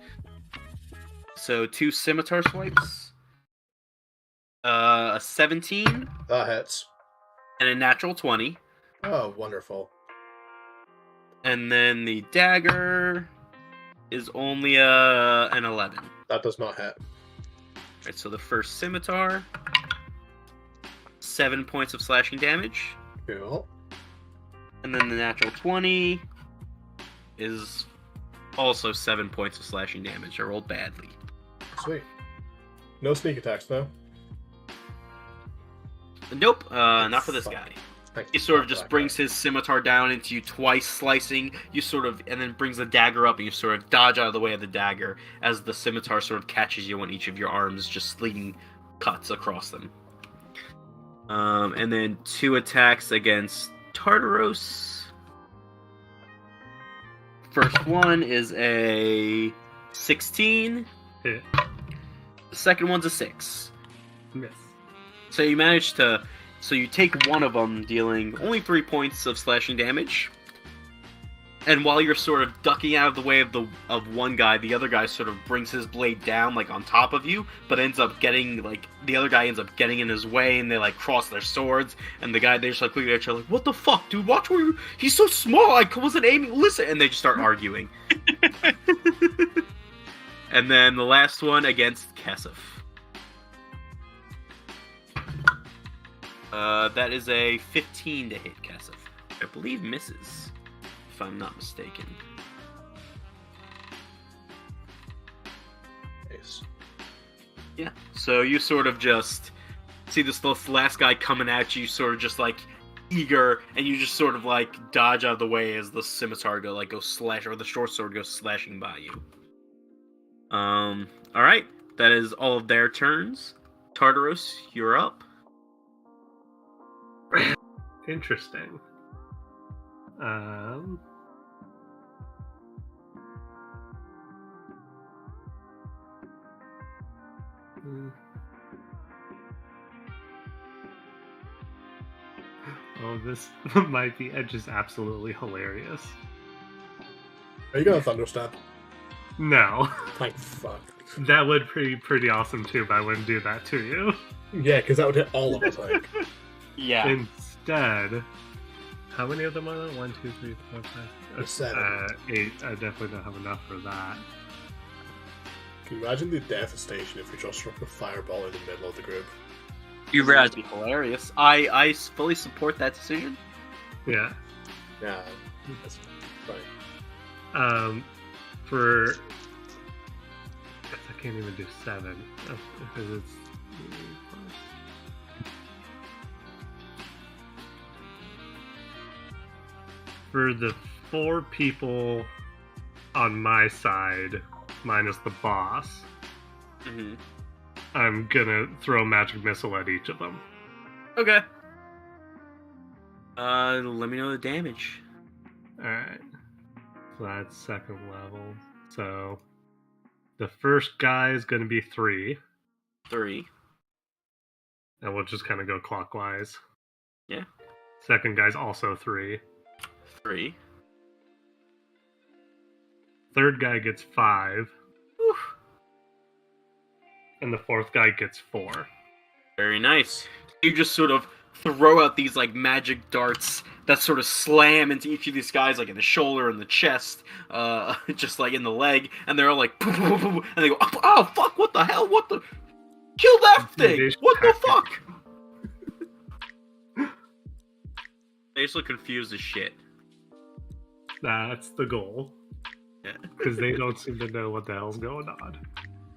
So 2 scimitar swipes. A 17 That hits. and a natural 20. Oh, wonderful. And then the dagger is only an 11. That does not hit. Right, so the first scimitar, 7 points of slashing damage. Cool. And then the natural 20 is also 7 points of slashing damage. I rolled badly. Sweet. No sneak attacks, though. Nope, not for this Fuck. guy. Thank He you. sort of just Black brings guy. his scimitar down into you twice, slicing. And then brings the dagger up, and you sort of dodge out of the way of the dagger as the scimitar sort of catches you on each of your arms, just slinging cuts across them. And then 2 attacks against Tartaros. First one is a 16. Hit. The second one's a 6. Miss. So you manage to... So you take one of them, dealing only 3 points of slashing damage. And while you're sort of ducking out of the way of one guy, the other guy sort of brings his blade down, like, on top of you, but ends up getting, like, the other guy ends up getting in his way, and they, like, cross their swords, and the guy, they just, like, look at each other, like, what the fuck, dude, watch where you... He's so small, I wasn't aiming, listen! And they just start arguing. And then the last one against Kesef. That is a 15 to hit Kesef. I believe misses, if I'm not mistaken. Nice. Yeah, so you sort of just see this last guy coming at you, sort of just like eager, and you just sort of like dodge out of the way as the scimitar goes slash, or the short sword goes slashing by you. Alright, that is all of their turns. Tartaros, you're up. Interesting. Oh, this might be just absolutely hilarious. Are you gonna thunderstep? No. Thank fuck. That would be pretty awesome too, but I wouldn't do that to you. Yeah, because that would hit all of us, I think. Yeah. Instead, how many of them are there? 1, 2, 3, 4, 5, There's 7. 8. I definitely don't have enough for that. Can you imagine the devastation if we just struck a fireball in the middle of the group? You realize That'd be hilarious. I fully support that decision. Yeah. Yeah, that's fine. For... I can't even do 7, because it's... For the 4 people on my side, minus the boss, Mm-hmm. I'm gonna throw magic missile at each of them. Okay. Let me know the damage. Alright. So that's second level. So the first guy is gonna be 3. 3. And we'll just kinda go clockwise. Yeah. Second guy's also 3. 3. Third guy gets 5. Whew. And the fourth guy gets 4. Very nice. You just sort of throw out these like magic darts that sort of slam into each of these guys, like in the shoulder and the chest, just like in the leg, and they're all like, poof, poof, poof, and they go, oh fuck, what the hell, what the, kill that thing, what the fuck? They just look confused as shit. That's the goal. Yeah. Because they don't seem to know what the hell's going on.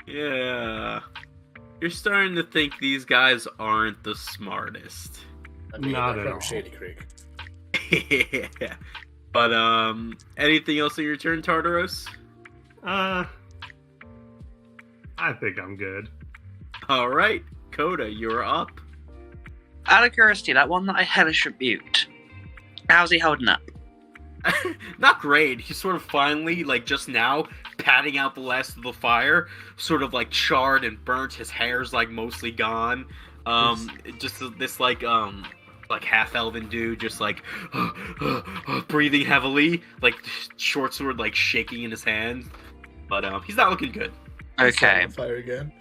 Yeah. You're starting to think these guys aren't the smartest. I mean, Not they're at from all. Shady Creek. Yeah. But, anything else in your turn, Tartaros? I think I'm good. Alright, Coda, you're up. out of curiosity, that one that I hellish rebuked, how's he holding up? Not great. He's sort of finally, like, just now, patting out the last of the fire, sort of, like, charred and burnt. His hair's, like, mostly gone. Just this, like half-elven dude, just, like, breathing heavily, like, short sword, like, shaking in his hand. But, he's not looking good. Okay. On fire again.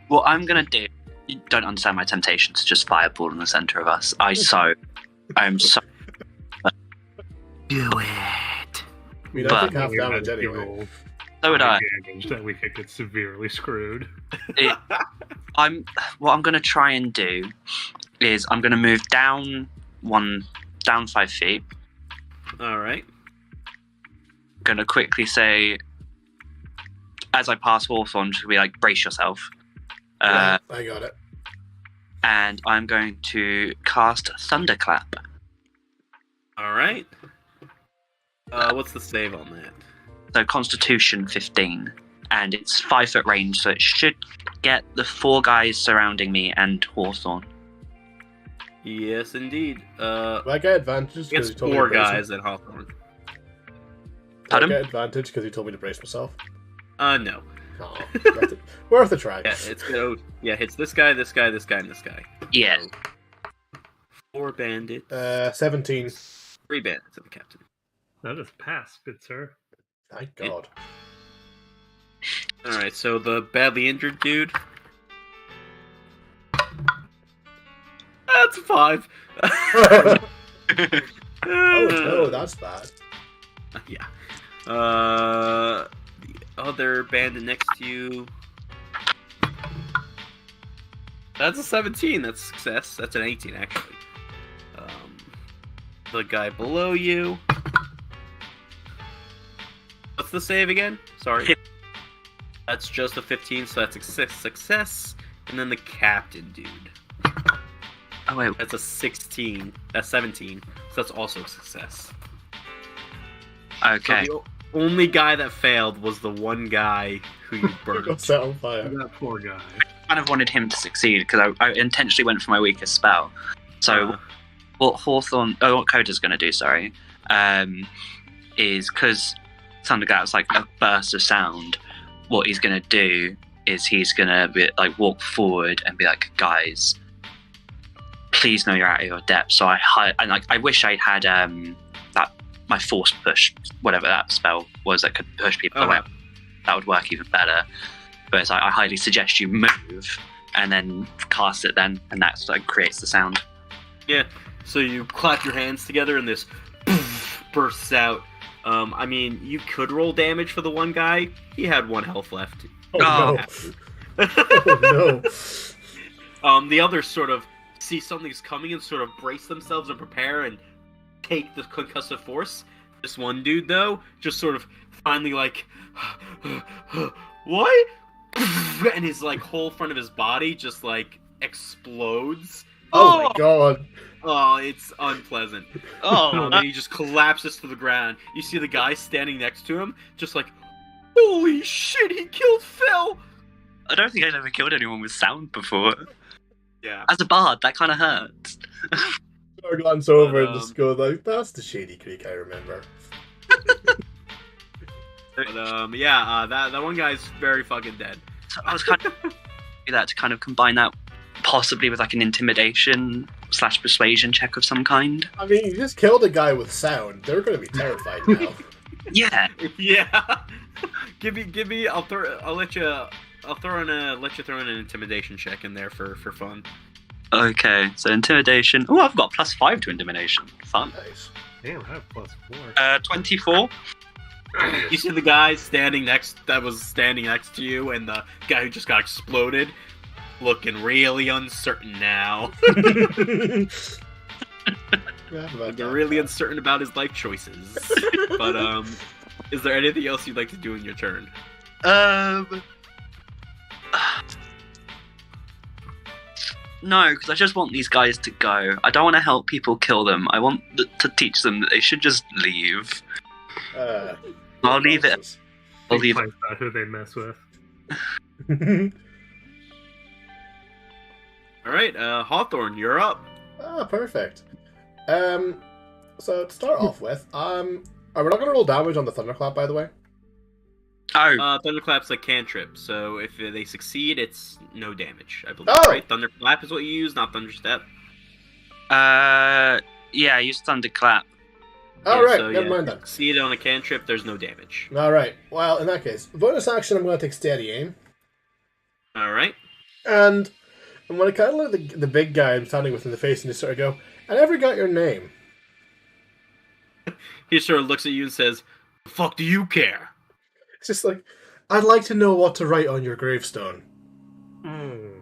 What I'm gonna do, you don't understand my temptation to just fireball in the center of us. I'm so Do it. I mean, I But- think half damage anyway. so would I. Damage that we could get severely screwed. What I'm gonna try and do is I'm gonna move down 5 feet. Alright. Gonna quickly say, as I pass Hawthorne, just be like, brace yourself. Yeah, I got it. And I'm going to cast Thunderclap. Alright. What's the save on that? So Constitution 15, and it's 5 foot range, so it should get the 4 guys surrounding me and Hawthorne. Yes, indeed. Do I get advantage because It's he told me 4 to brace guys at Hawthorne. Do I Pardon? get advantage because he told me to brace myself? No. Oh, worth a try. Yeah, it's good. Yeah, hits this guy, this guy, this guy, and this guy. Yeah. 4 bandits. 17. 3 bandits of the captain. That is pass, good sir. Thank God. Alright, so the badly injured dude. That's 5. Oh no, that's bad. Yeah. The other bandit next to you. That's a 17. That's a success. That's an 18, actually. The guy below you. What's the save again? Sorry. That's just a 15, so that's a success. And then the captain dude. Oh wait. That's a 16. That's 17. So that's also a success. Okay. So the only guy that failed was the one guy who you Got burned. set on fire. That poor guy. Kind of wanted him to succeed because I intentionally went for my weakest spell. So what Coda's going to do, sorry, is because Thunderclap's like a burst of sound. What he's going to do is he's going to walk forward and be like, guys, please know you're out of your depth. So I wish I had my force push, whatever that spell was that could push people away. That would work even better. But I highly suggest you move and then cast it then, and that's creates the sound. Yeah. So you clap your hands together and this bursts out. I mean, you could roll damage for the one guy. He had 1 health left. Oh no. Oh no. The others sort of see something's coming and sort of brace themselves and prepare and take the concussive force. This one dude, though, just sort of finally what? And his whole front of his body just explodes. Oh my God. Oh, it's unpleasant. Oh, And he just collapses to the ground. You see the guy standing next to him, just holy shit, he killed Phil! I don't think I've ever killed anyone with sound before. Yeah. As a bard, that kind of hurts. I glance over and just go that's the Shady Creek I remember. But, that one guy's very fucking dead. So I was kind of do that to kind of combine that possibly with an intimidation / persuasion check of some kind. I mean, you just killed a guy with sound. They're going to be terrified now. Yeah. Yeah. give me. I'll let you throw in an intimidation check in there for fun. Okay, so intimidation. Oh, I've got +5 to intimidation. Fun. Nice. Damn, I have +4. 24. You see the guy standing next to you, and the guy who just got exploded, looking really uncertain now. They're really uncertain about his life choices. But is there anything else you'd like to do in your turn? No, because I just want these guys to go. I don't want to help people kill them. I want to teach them that they should just leave. I'll leave it. I'll leave it. Not who they mess with. All right, Hawthorne, you're up. Perfect. So to start off with, we're not going to roll damage on the Thunderclap, by the way. Oh. Thunderclap's a cantrip, so if they succeed, it's no damage, I believe. Oh! Right? Thunderclap is what you use, not Thunderstep. Yeah, use Thunderclap. Alright, so, never mind then. Succeed on a cantrip, there's no damage. Alright, well, in that case, bonus action, I'm going to take steady aim. Alright. And when I kind of look at the big guy I'm standing with in the face and just sort of go, I never got your name. He sort of looks at you and says, "The fuck do you care?" It's just I'd like to know what to write on your gravestone.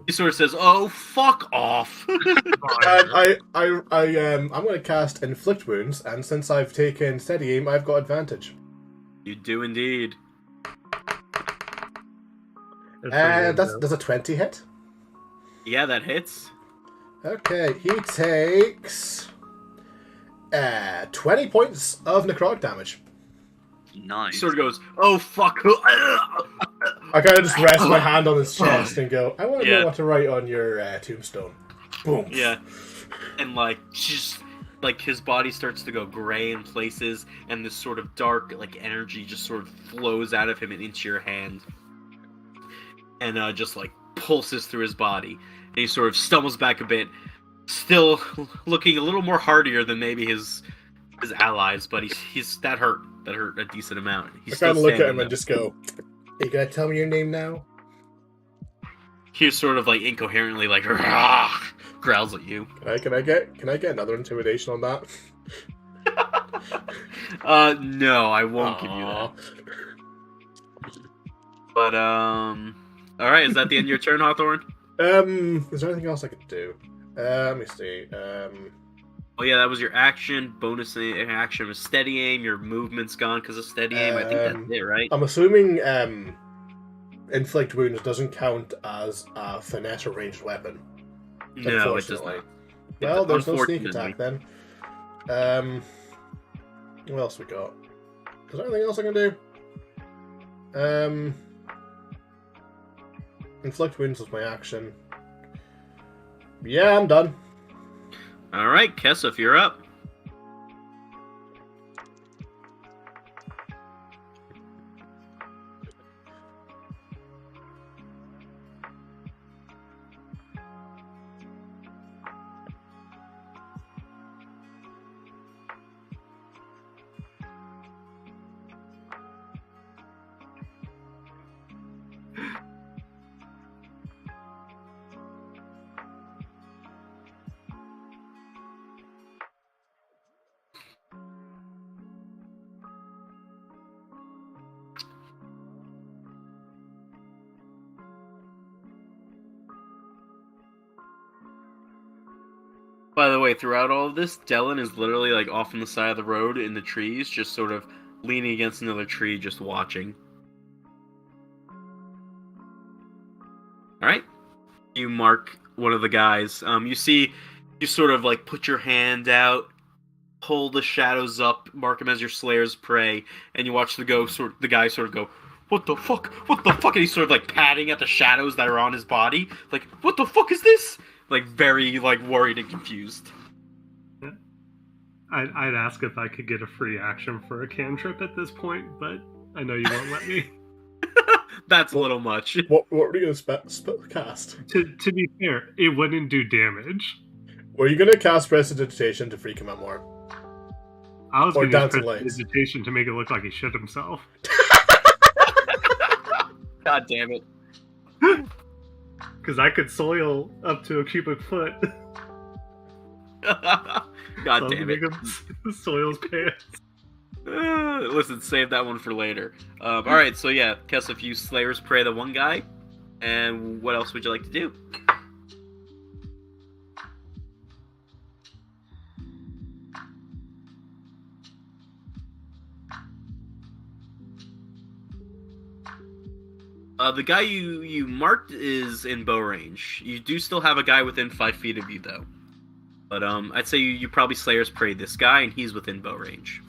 He sort of says, "Oh, fuck off." And I'm going to cast Inflict Wounds, and since I've taken steady aim, I've got advantage. You do indeed. Does a 20 hit? Yeah, that hits. Okay, he takes 20 points of necrotic damage. Nice. He sort of goes, "Oh, fuck." I kind of just rest my hand on his chest and go, I want to know what to write on your tombstone. Boom. Yeah. And, just, his body starts to go gray in places, and this sort of dark, energy just sort of flows out of him and into your hand. and just like pulses through his body, and he sort of stumbles back a bit, still looking a little more hardier than maybe his allies, but he's that hurt a decent amount. He's I still kind of look at him standing, and just go, "Are you gonna tell me your name now?" He's sort of like incoherently like growls at you. Can I get another intimidation on that? No, I won't give you that. But all right, is that the end of your turn, Hawthorne? Is there anything else I could do? Let me see. Oh yeah, that was your action. Bonus action was steady aim. Your movement's gone because of steady aim. I think that's it, right? I'm assuming inflict wounds doesn't count as a finesse or ranged weapon. No, it does not. Well, there's no sneak attack then. What else we got? Is there anything else I can do? Inflict wounds was my action. Yeah, I'm done. All right, Kesef, you're up. By the way, throughout all of this, Dylan is literally like off on the side of the road in the trees, just sort of leaning against another tree, just watching. Alright. You mark one of the guys. You see, you sort of like put your hand out, pull the shadows up, mark him as your Slayer's prey, and you watch the guy sort of go, "What the fuck? What the fuck?" And he's sort of like patting at the shadows that are on his body. Like, "What the fuck is this?" Like, very, like, worried and confused. I'd ask if I could get a free action for a cantrip at this point, but I know you won't let me. That's a little much. What were you going to cast? To be fair, it wouldn't do damage. Were you going to cast Prestidigitation to freak him out more? I was going to use Dancing Legs. Prestidigitation to make it look like he shit himself. God damn it. Because I could soil up to a cubic foot. God So damn it. make him soil his pants. Listen, save that one for later. Alright, so yeah, Kesef, you Slayer's Prey the one guy. And what else would you like to do? The guy you marked is in bow range. You do still have a guy within 5 feet of you, though. But I'd say you probably Slayer's Prey this guy, and he's within bow range.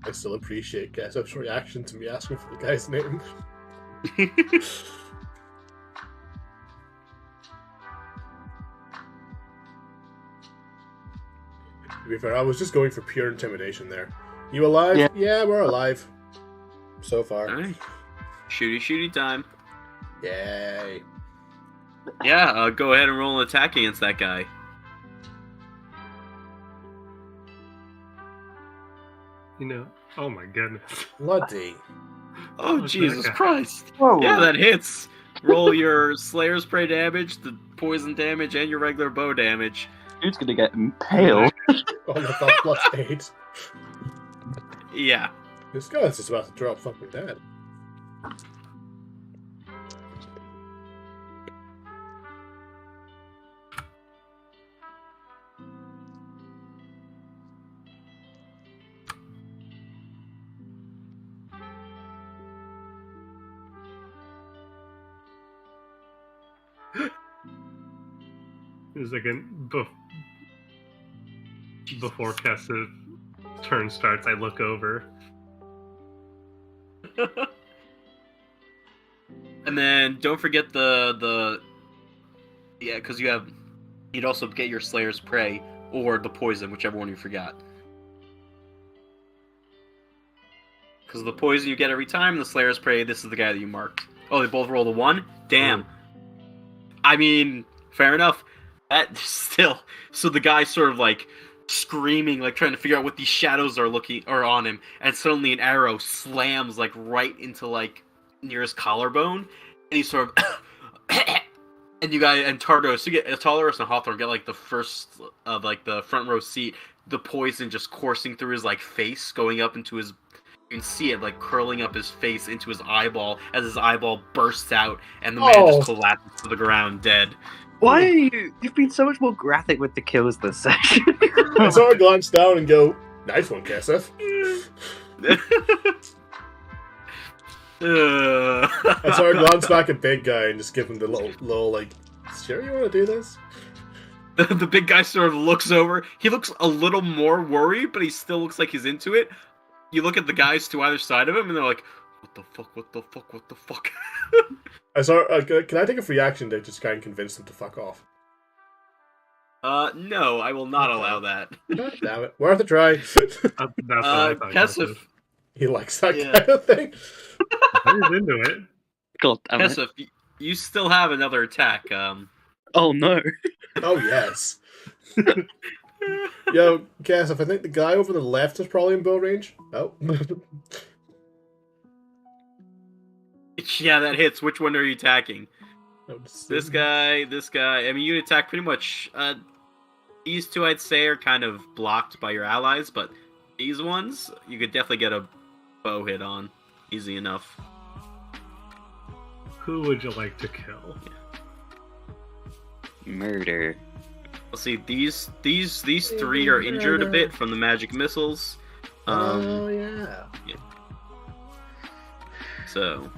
I still appreciate Kesef's reaction to me asking for the guy's name. To be fair, I was just going for pure intimidation there. You alive? Yeah, we're alive. So far. Alright. Shooty time. Yay. Yeah, go ahead and roll an attack against that guy. You know, oh my goodness. Bloody. Oh, What's Jesus that guy? Christ. Whoa. Yeah, that hits. Roll your Slayer's Prey damage, the poison damage, and your regular bow damage. Dude's gonna get impaled. Oh, I thought plus 8. Yeah. This guy's just about to drop fucking dead. It was like before Kesef turn starts, I look over. And then don't forget the because you'd also get your Slayer's Prey or the poison, whichever one you forgot. Because the poison you get every time, the Slayer's Prey, this is the guy that you marked. Oh, they both rolled a 1? Damn. I mean, fair enough. That still. So the guy's sort of like screaming, like trying to figure out what these shadows are on him, and suddenly an arrow slams like right into like near his collarbone, and he's sort of and you guys and Tardos, you get Taurus and Hawthorne get like the first of like the front row seat, the poison just coursing through his like face, going up into his. You can see it like curling up his face into his eyeball as his eyeball bursts out, and the man just collapses to the ground dead. Why are you? You've been so much more graphic with the kills this session. I sort of glance down and go, "Nice one, Kesef." I sort of glance back at Big Guy and just give him the little like, "Sure, you want to do this?" The big guy sort of looks over. He looks a little more worried, but he still looks like he's into it. You look at the guys to either side of him, and they're like, "What the fuck? What the fuck? What the fuck?" Can I take a free action to just try and convince them to fuck off? No, I will not allow that. Damn it. Worth a try. That's what I thought. Kesef, He likes that kind of thing. I was into it. God damn it. Kesef, you still have another attack. Oh no. Oh, yes. Yo, Kesef, I think the guy over the left is probably in bow range. Oh. Yeah, that hits. Which one are you attacking? This guy. I mean, you attack pretty much. These two, I'd say, are kind of blocked by your allies, but these ones, you could definitely get a bow hit on. Easy enough. Who would you like to kill? Murder. Let's see. These three are injured a bit from the magic missiles. Yeah. So.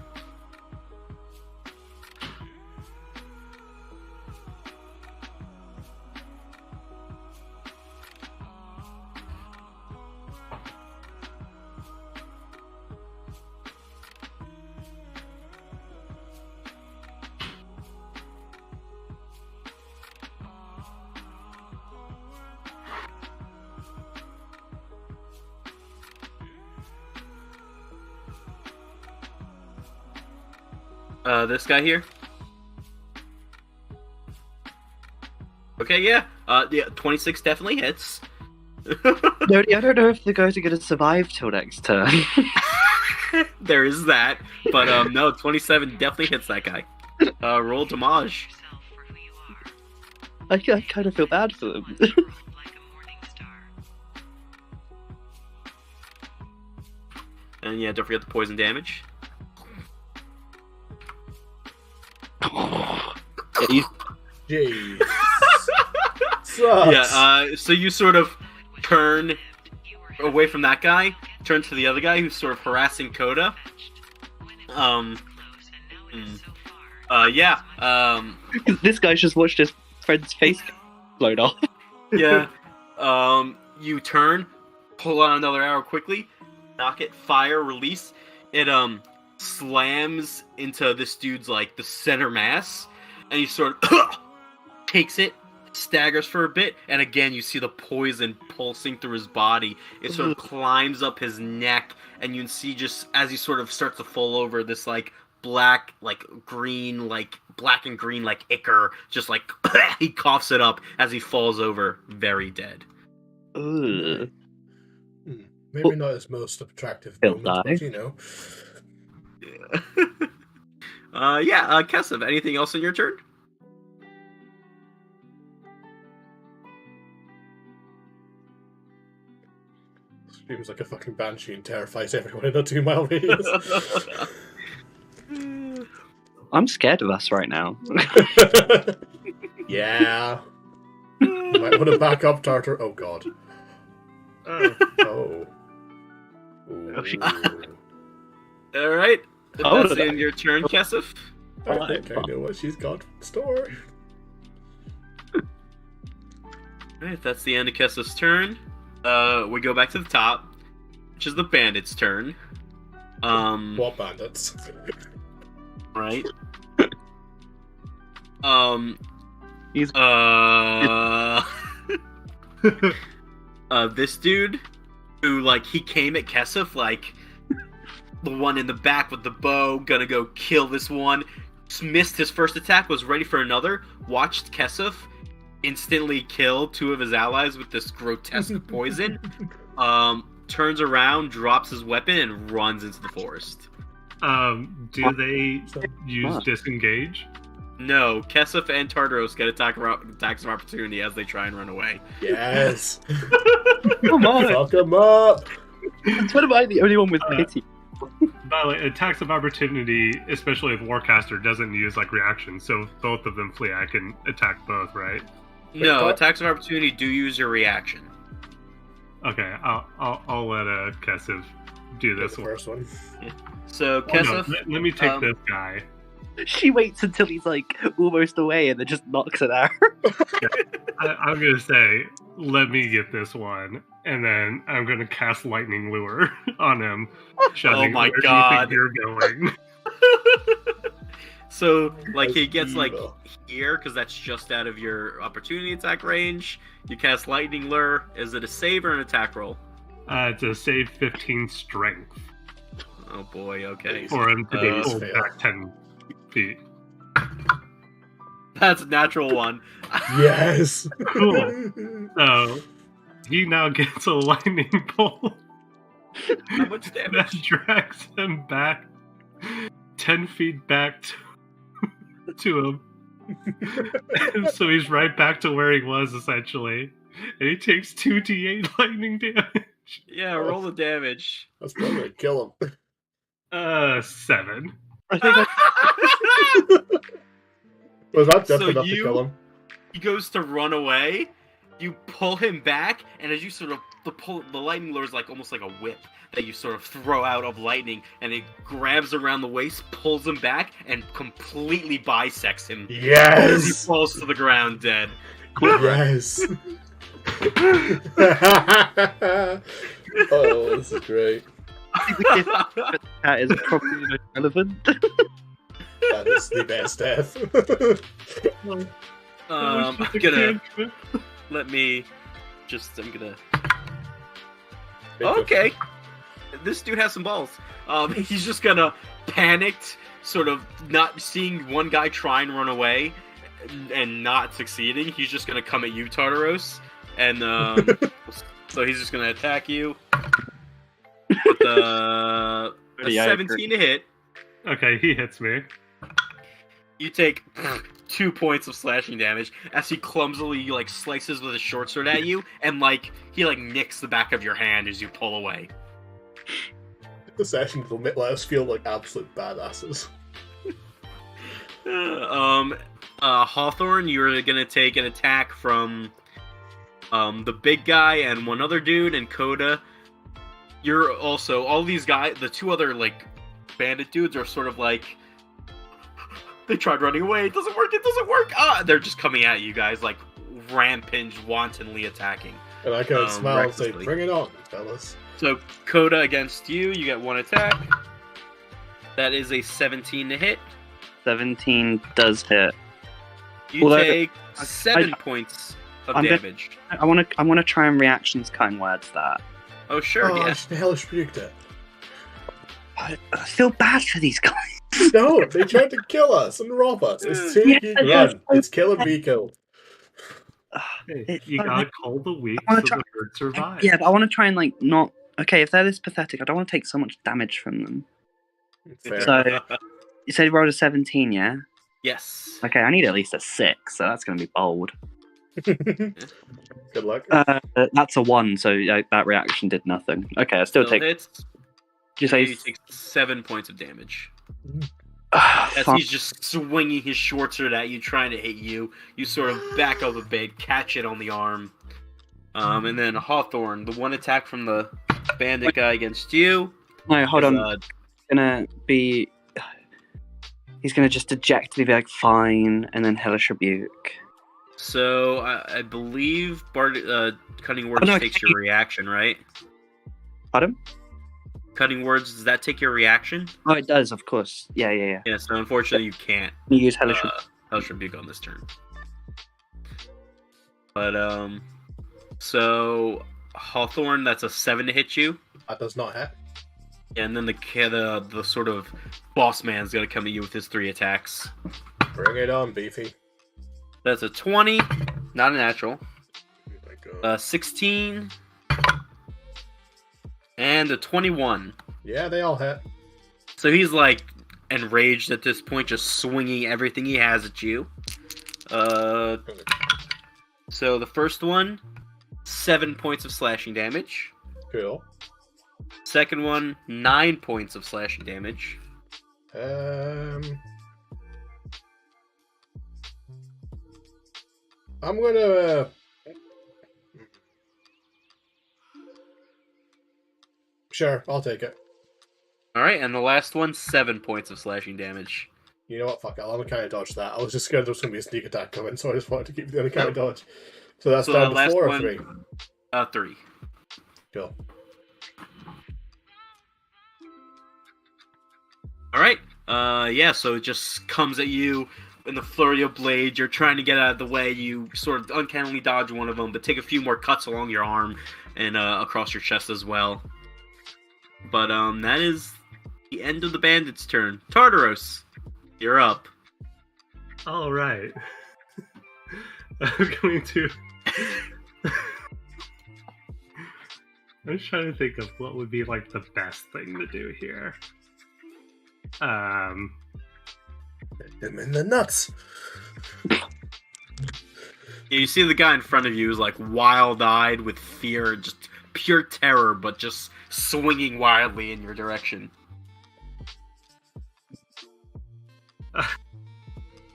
This guy here. Okay, yeah. 26 definitely hits. No, I don't know if the guys are going to survive till next turn. There is that, but no, 27 definitely hits that guy. Roll damage. I kind of feel bad for them. And yeah, don't forget the poison damage. Jeez. Yeah, so you sort of turn away from that guy, turn to the other guy who's sort of harassing Coda. This guy's just watched his friend's face blown off. Yeah. You turn, pull out another arrow quickly, knock it, fire, release. It slams into this dude's like the center mass, and he sort of takes it, staggers for a bit, and again you see the poison pulsing through his body. It sort of climbs up his neck, and you can see just as he sort of starts to fall over, this like black, like green, like black and green, like ichor, just like he coughs it up as he falls over, very dead. Ugh. Maybe not his most attractive moment, but you know. Kesef, anything else in your turn? Screams like a fucking banshee and terrifies everyone in a 2 mile radius. I'm scared of us right now. Yeah. You might want to back up, Tartar. Oh god. Oh. Oh. Oh, shit. Alright. Oh, That's the end of your turn, Kesef. I think I know what she's got in store. Alright, that's the end of Kesef's turn. We go back to the top, which is the bandit's turn. What bandits? Right. He's This dude who like he came at Kesef like the one in the back with the bow, gonna go kill this one. Missed his first attack, was ready for another. Watched Kesef instantly kill two of his allies with this grotesque poison. Turns around, drops his weapon, and runs into the forest. Do they use disengage? No, Kesef and Tartaros get attacks of opportunity as they try and run away. Yes. Come on. Fuck him up. What am I the only one with pity? By the way, attacks of opportunity, especially if Warcaster doesn't use like reactions, so if both of them flee, I can attack both, right? No, attacks of opportunity do use your reaction. Okay, I'll let Kesef do this The one. first one. So Oh, no, Kesef, let me take this guy. She waits until he's like almost away and then just knocks it out. I'm gonna say, let me get this one, and then I'm gonna cast Lightning Lure on him. shouting, my "Where do you God. think you're going?" so like That's he gets like evil. here because that's just out of your opportunity attack range. You cast Lightning Lure. Is it a save or an attack roll? It's a save 15 strength Oh boy, okay. for him to be pulled fail. back 10 feet. That's a natural one. Yes. Cool. So he now gets a lightning bolt How much that damage? drags him back 10 feet back to him. And so he's right back to where he was, essentially. And he takes 2d8 lightning damage. Yeah, roll the damage. That's probably gonna kill him. 7. I think Was that So definitely enough to you- kill him? He goes to run away. You pull him back, and as you sort of the lightning lure is like almost like a whip that you sort of throw out of lightning, and it grabs around the waist, pulls him back, and completely bisects him. As he Yes. falls to the ground dead. Yes. Oh, this is great. that is probably irrelevant. That is the best death. I'm gonna let me just. I'm gonna. Okay, this dude has some balls. He's just gonna panicked, sort of not seeing one guy try and run away and not succeeding. He's just gonna come at you, Tartaros, and so he's just gonna attack you with a Yeah, 17 to hit. Okay, he hits me. You take 2 points of slashing damage as he clumsily like slices with his short sword at you, and like he like nicks the back of your hand as you pull away. The session will let us feel like absolute badasses. Hawthorne, you're gonna take an attack from the big guy and one other dude, and Coda. You're also all these guys. The two other like bandit dudes are sort of like. They tried running away. It doesn't work. It doesn't work. They're just coming at you guys like rampage, wantonly attacking. And I kind of smile and say, recklessly. "Bring it on, fellas." So Coda against you. You get one attack. That is a 17 to hit. 17 does hit. You Although- take 7 points of I'm gonna- damage. I want to try and reactions kind words that. Oh sure, Oh, yeah. the hellish rebuked it. I feel bad for these guys. No, they tried to kill us and rob us. It's too Yeah, run. It's kill and be killed. Hey, you gotta call the weak I so wanna the try- herd survive. Yeah, but I want to try and like not. Okay, if they're this pathetic, I don't want to take so much damage from them. Fair. So you said you rolled a 17, yeah? Yes. Okay, I need at least a 6, so that's going to be bold. Good luck. That's a 1, so that reaction did nothing. Okay, I still take. hits. Did you say? You take 7 points of damage. Ah, As fuck. he's just swinging his short sword at you, trying to hit you, you sort of back up a bit, catch it on the arm. And then Hawthorne, the one attack from the bandit guy against you. No, hold is, on. Gonna be. He's gonna just dejectedly be like, fine, and then hellish rebuke. So I believe cutting words no, takes your reaction, right? Pardon? Cutting words, does that take your reaction? Oh, it does, of course. Yeah. Yeah, so unfortunately you can't You use Hellish. Hellish Rebuke on this turn. But so Hawthorne, that's a 7 to hit you. That does not hit. Yeah, and then the sort of boss man's gonna come at you with his 3 attacks. Bring it on, Beefy. That's a 20, not a natural. Oh my God. 16, and a 21. Yeah, they all hit. So he's like enraged at this point, just swinging everything he has at you. So the first one, 7 points of slashing damage. Cool. Second one, 9 points of slashing damage. I'm gonna. Sure, I'll take it. Alright, and the last one, 7 points of slashing damage. You know what? Fuck it. I'll uncanny dodge that. I was just scared there was gonna be a sneak attack coming, so I just wanted to keep the uncanny dodge. So that's So down the to last 4 or one- 3. 3. Cool. Alright, yeah, so it just comes at you in the flurry of blades. You're trying to get out of the way. You sort of uncannily dodge one of them, but take a few more cuts along your arm and across your chest as well. But that is the end of the bandit's turn. Tartaros, you're up. All right. I'm going to. I'm just trying to think of what would be like the best thing to do here. Hit him in the nuts. You see the guy in front of you is like wild-eyed with fear, just pure terror, but just swinging wildly in your direction.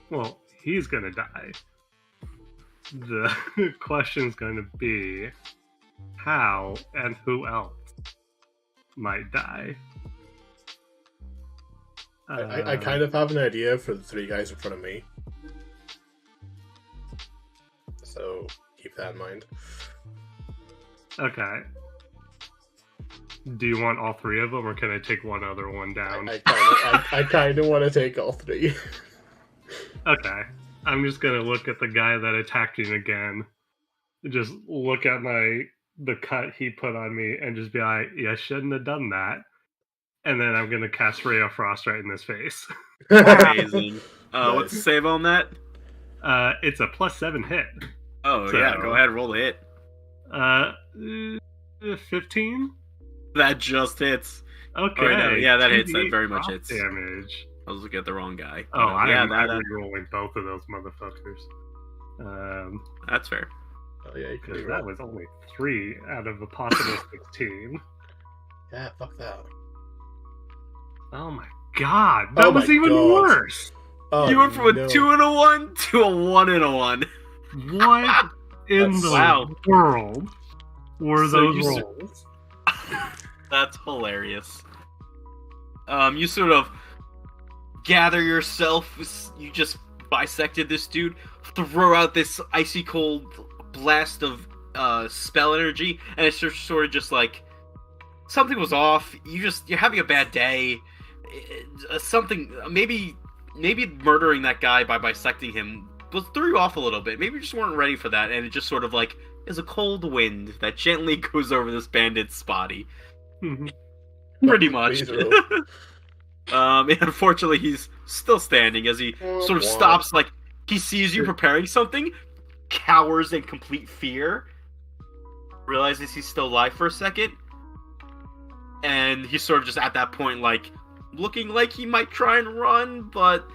Well, he's gonna die. The question's gonna be how and who else might die. I kind of have an idea for the 3 guys in front of me. So keep that in mind. Okay. Do you want all 3 of them, or can I take one other one down? I kind of want to take all 3. Okay. I'm just gonna look at the guy that attacked me again. Just look at the cut he put on me and just be like, you shouldn't have done that. And then I'm gonna cast Ray of Frost right in his face. Amazing. What's the Nice. save on that? It's a +7 hit. Oh, So- yeah, go ahead, roll the hit. 15? That just hits. Okay. Oh, no, yeah, that hits. That 2d8 very much drop hits. damage. I was looking at the wrong guy. Oh, yeah, I'm rolling both of those motherfuckers. that's fair. Oh yeah, you can Because do that that. was only 3 out of a possible 16. Yeah, fuck that. Oh my god, that Oh was my even God. worse! Oh, You went from a no. 2 and a 1 to a 1 and a 1. What in That's- the wow. world were So those you s- rolls? That's hilarious. You sort of gather yourself. You just bisected this dude. Throw out this icy cold blast of spell energy, and it's just sort of just like something was off. You're having a bad day. Something maybe murdering that guy by bisecting him threw you off a little bit. Maybe you just weren't ready for that, and it just sort of like is a cold wind that gently goes over this bandit's body. Pretty much. Please roll. And unfortunately, he's still standing as he sort of stops, like, he sees you preparing something, cowers in complete fear, realizes he's still alive for a second, and he's sort of just at that point, like, looking like he might try and run, but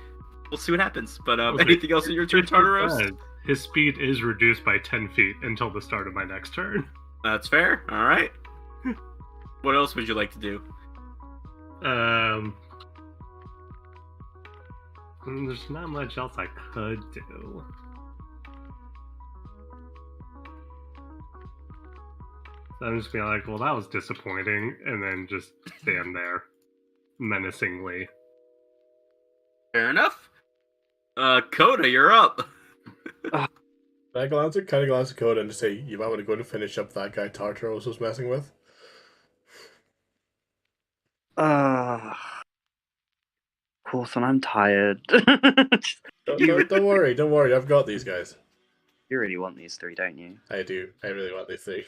we'll see what happens. But Okay. anything else in your turn, Tartaros? His speed is reduced by 10 feet until the start of my next turn. That's fair. All right. What else would you like to do? There's not much else I could do. So I'm just being like, well, that was disappointing, and then just stand there menacingly. Fair enough. Coda, you're up. I glance at Coda and just say, you might want to go and finish up that guy Tartaros was messing with. Hawthorne, I'm tired. Don't worry, I've got these guys. You really want these three, don't you? I do. I really want these three.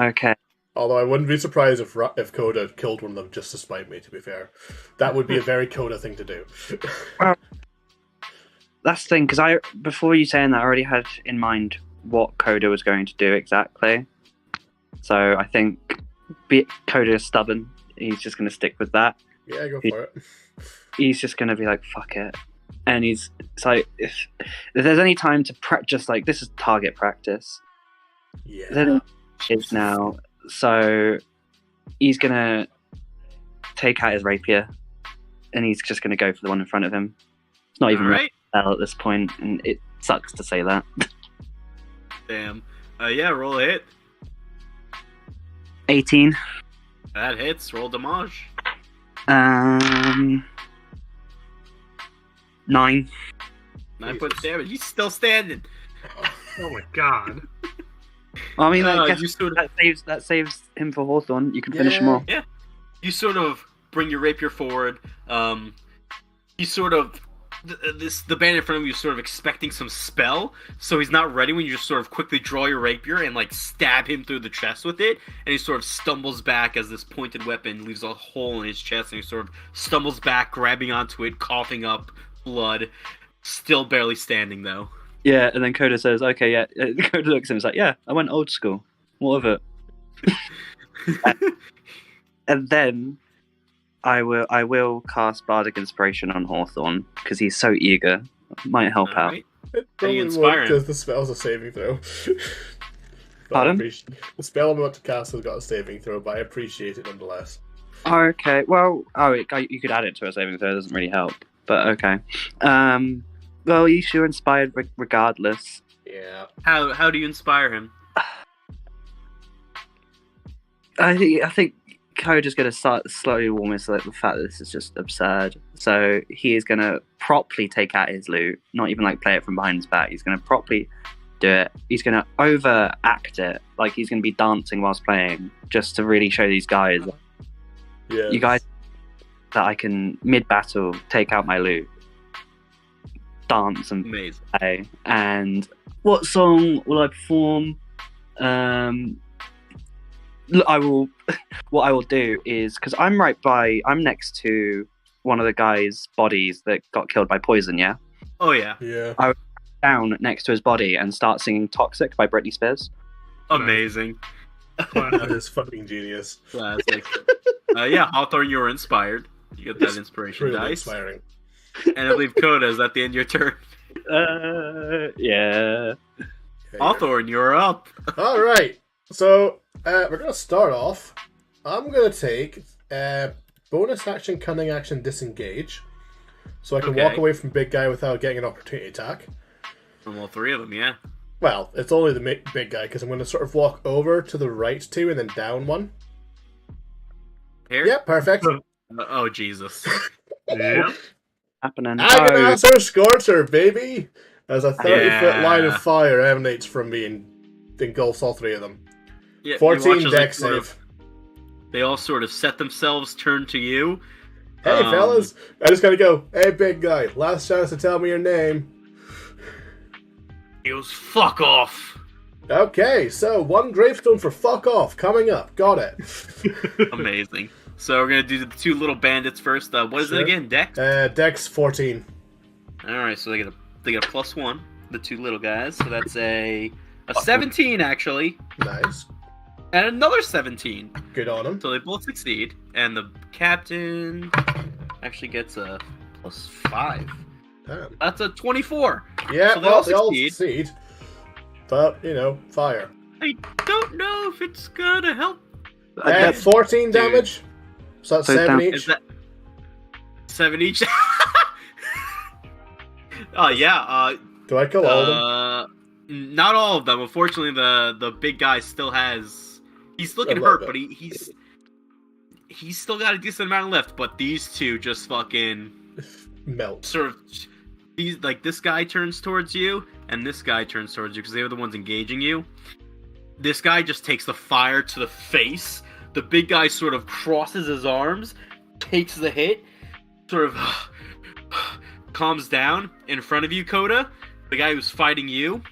Okay. Although I wouldn't be surprised if Coda killed one of them just to spite me, to be fair. That would be a very Coda thing to do. That's the thing, because before you saying that, I already had in mind what Coda was going to do exactly. So I think Coda is stubborn. He's just going to stick with that. Yeah, go for it. He's just going to be like, fuck it. And it's like, if there's any time to just like, this is target practice. Yeah. Then it's now. So he's going to take out his rapier and he's just going to go for the one in front of him. It's not even right. at this point, and it sucks to say that. Damn. Yeah, roll a hit. 18. That hits. Roll damage. 9. 9 points damage. He's still standing. Oh my god. Well, I mean, I guess you sort of, that saves him for Hawthorne. You can finish him off. Yeah. You sort of bring your rapier forward. You sort of the bandit in front of you is sort of expecting some spell, so he's not ready when you just sort of quickly draw your rapier and like stab him through the chest with it, and he sort of stumbles back as this pointed weapon leaves a hole in his chest, and he sort of stumbles back, grabbing onto it, coughing up blood, still barely standing though. Yeah, and then Coda says, okay, yeah. Coda looks at him and is like, yeah, I went old school. What of it? And then I will cast Bardic Inspiration on Hawthorne, because he's so eager. Might help out. Right. It How do you probably inspire won't, him? because the spell's a saving throw. Pardon? The spell I'm about to cast has got a saving throw, but I appreciate it nonetheless. Okay, well, you could add it to a saving throw. It doesn't really help, but okay. Well, you sure inspired regardless. Yeah. How do you inspire him? I think Coda's going to start slowly warm to like the fact that this is just absurd. So he is going to properly take out his loot, not even like play it from behind his back. He's going to properly do it. He's going to overact it, like he's going to be dancing whilst playing, just to really show these guys, Yeah. you guys, that I can mid-battle take out my loot, dance and Amazing. play. And what song will I perform? I will. What I will do is, because I'm next to one of the guys' bodies that got killed by poison. Yeah, Oh yeah. Yeah. down next to his body and start singing "Toxic" by Britney Spears. Amazing. That is fucking genius. Classic. Yeah, Hawthorne, you were inspired. You get that inspiration Really dice. inspiring. And I believe Coda is at the end of your turn. Yeah. Okay. Hawthorne, you're up. All right. So we're gonna start off. I'm gonna take bonus action, cunning action, disengage, so I can Okay. walk away from big guy without getting an opportunity attack. From all three of them, yeah. Well, it's only the big guy because I'm going to sort of walk over to the right two and then down one. Here? Yep, perfect. Oh, Jesus. Yep. Happening. Agonizer Scorcher, baby! As a 30-foot Yeah. line of fire emanates from me and engulfs all three of them. Yeah, you 14 watch as deck sort save. of- they all sort of set themselves, turn to you. Hey, fellas! I just gotta go. Hey, big guy. Last chance to tell me your name. He goes, fuck off. Okay, so one gravestone for fuck off coming up. Got it. Amazing. So we're going to do the two little bandits first. What is Sure. it again? Dex? Dex 14. Alright, so they get a +1, the two little guys. So that's a 17, actually. Nice. And another 17. Good on him. So they both succeed. And the captain actually gets a +5. Damn. That's a 24. Yeah, So well, they they all all succeed. succeed. But, you know, fire. I don't know if it's gonna help. 14 damage. So that's So 7 down- each. Is that 7 each? Oh yeah. Do I kill all of them? Not all of them. Unfortunately, the big guy still has. He's looking A little hurt, bit. but he's still got a decent amount left. But these two just fucking Melt. sort of. These, like, this guy turns towards you, and this guy turns towards you because they were the ones engaging you. This guy just takes the fire to the face. The big guy sort of crosses his arms, takes the hit, sort of calms down in front of you, Coda. The guy who's fighting you,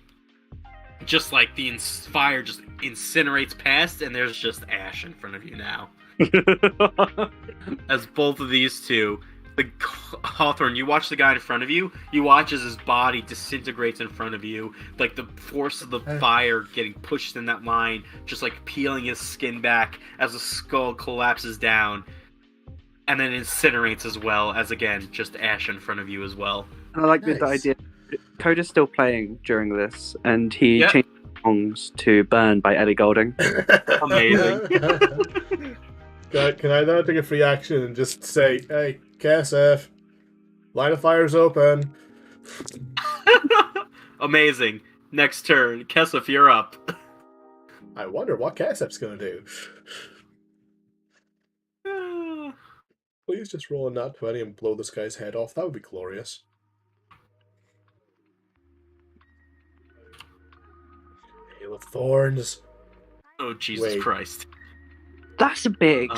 just like the fire just incinerates past, and there's just ash in front of you now. As both of these two, the Hawthorne, you watch the guy in front of you, you watch as his body disintegrates in front of you, like the force of the fire getting pushed in that line, just like peeling his skin back as the skull collapses down, and then incinerates as well, as again, just ash in front of you as well. And I like the idea. Coda's still playing during this, and he changed songs to Burn by Ellie Goulding. Amazing. Can I now take a free action and just say, hey, KSF, line of fire's open. Amazing. Next turn. Kesef, you're up. I wonder what KSF's going to do. Please just roll a nat 20 and blow this guy's head off. That would be glorious. Hail of Thorns. Oh, Jesus Christ. That's a big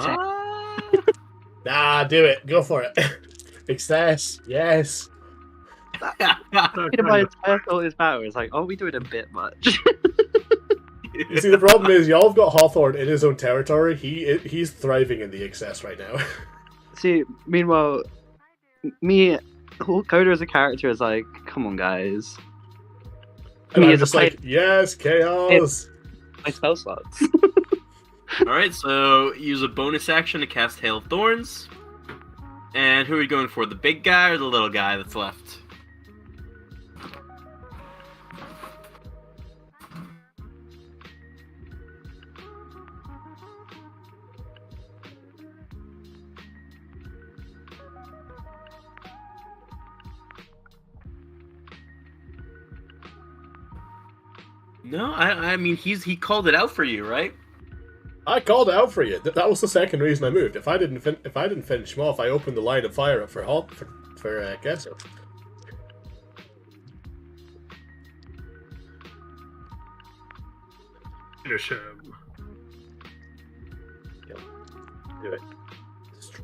Nah, do it. Go for it. Success. Yes. My entire thought is matter. It's like, are we doing a bit much? You see, the problem is y'all have got Hawthorne in his own territory. He's thriving in the excess right now. See, meanwhile, Coda as a character is like, come on, guys. And I'm just like, yes, chaos. My spell slots. Alright, so use a bonus action to cast Hail of Thorns. And who are you going for, the big guy or the little guy that's left? No, I mean, he called it out for you, right? I called it out for you. That was the second reason I moved. If I didn't finish him off, I opened the line of fire up for Kessel. Finish him. Do it.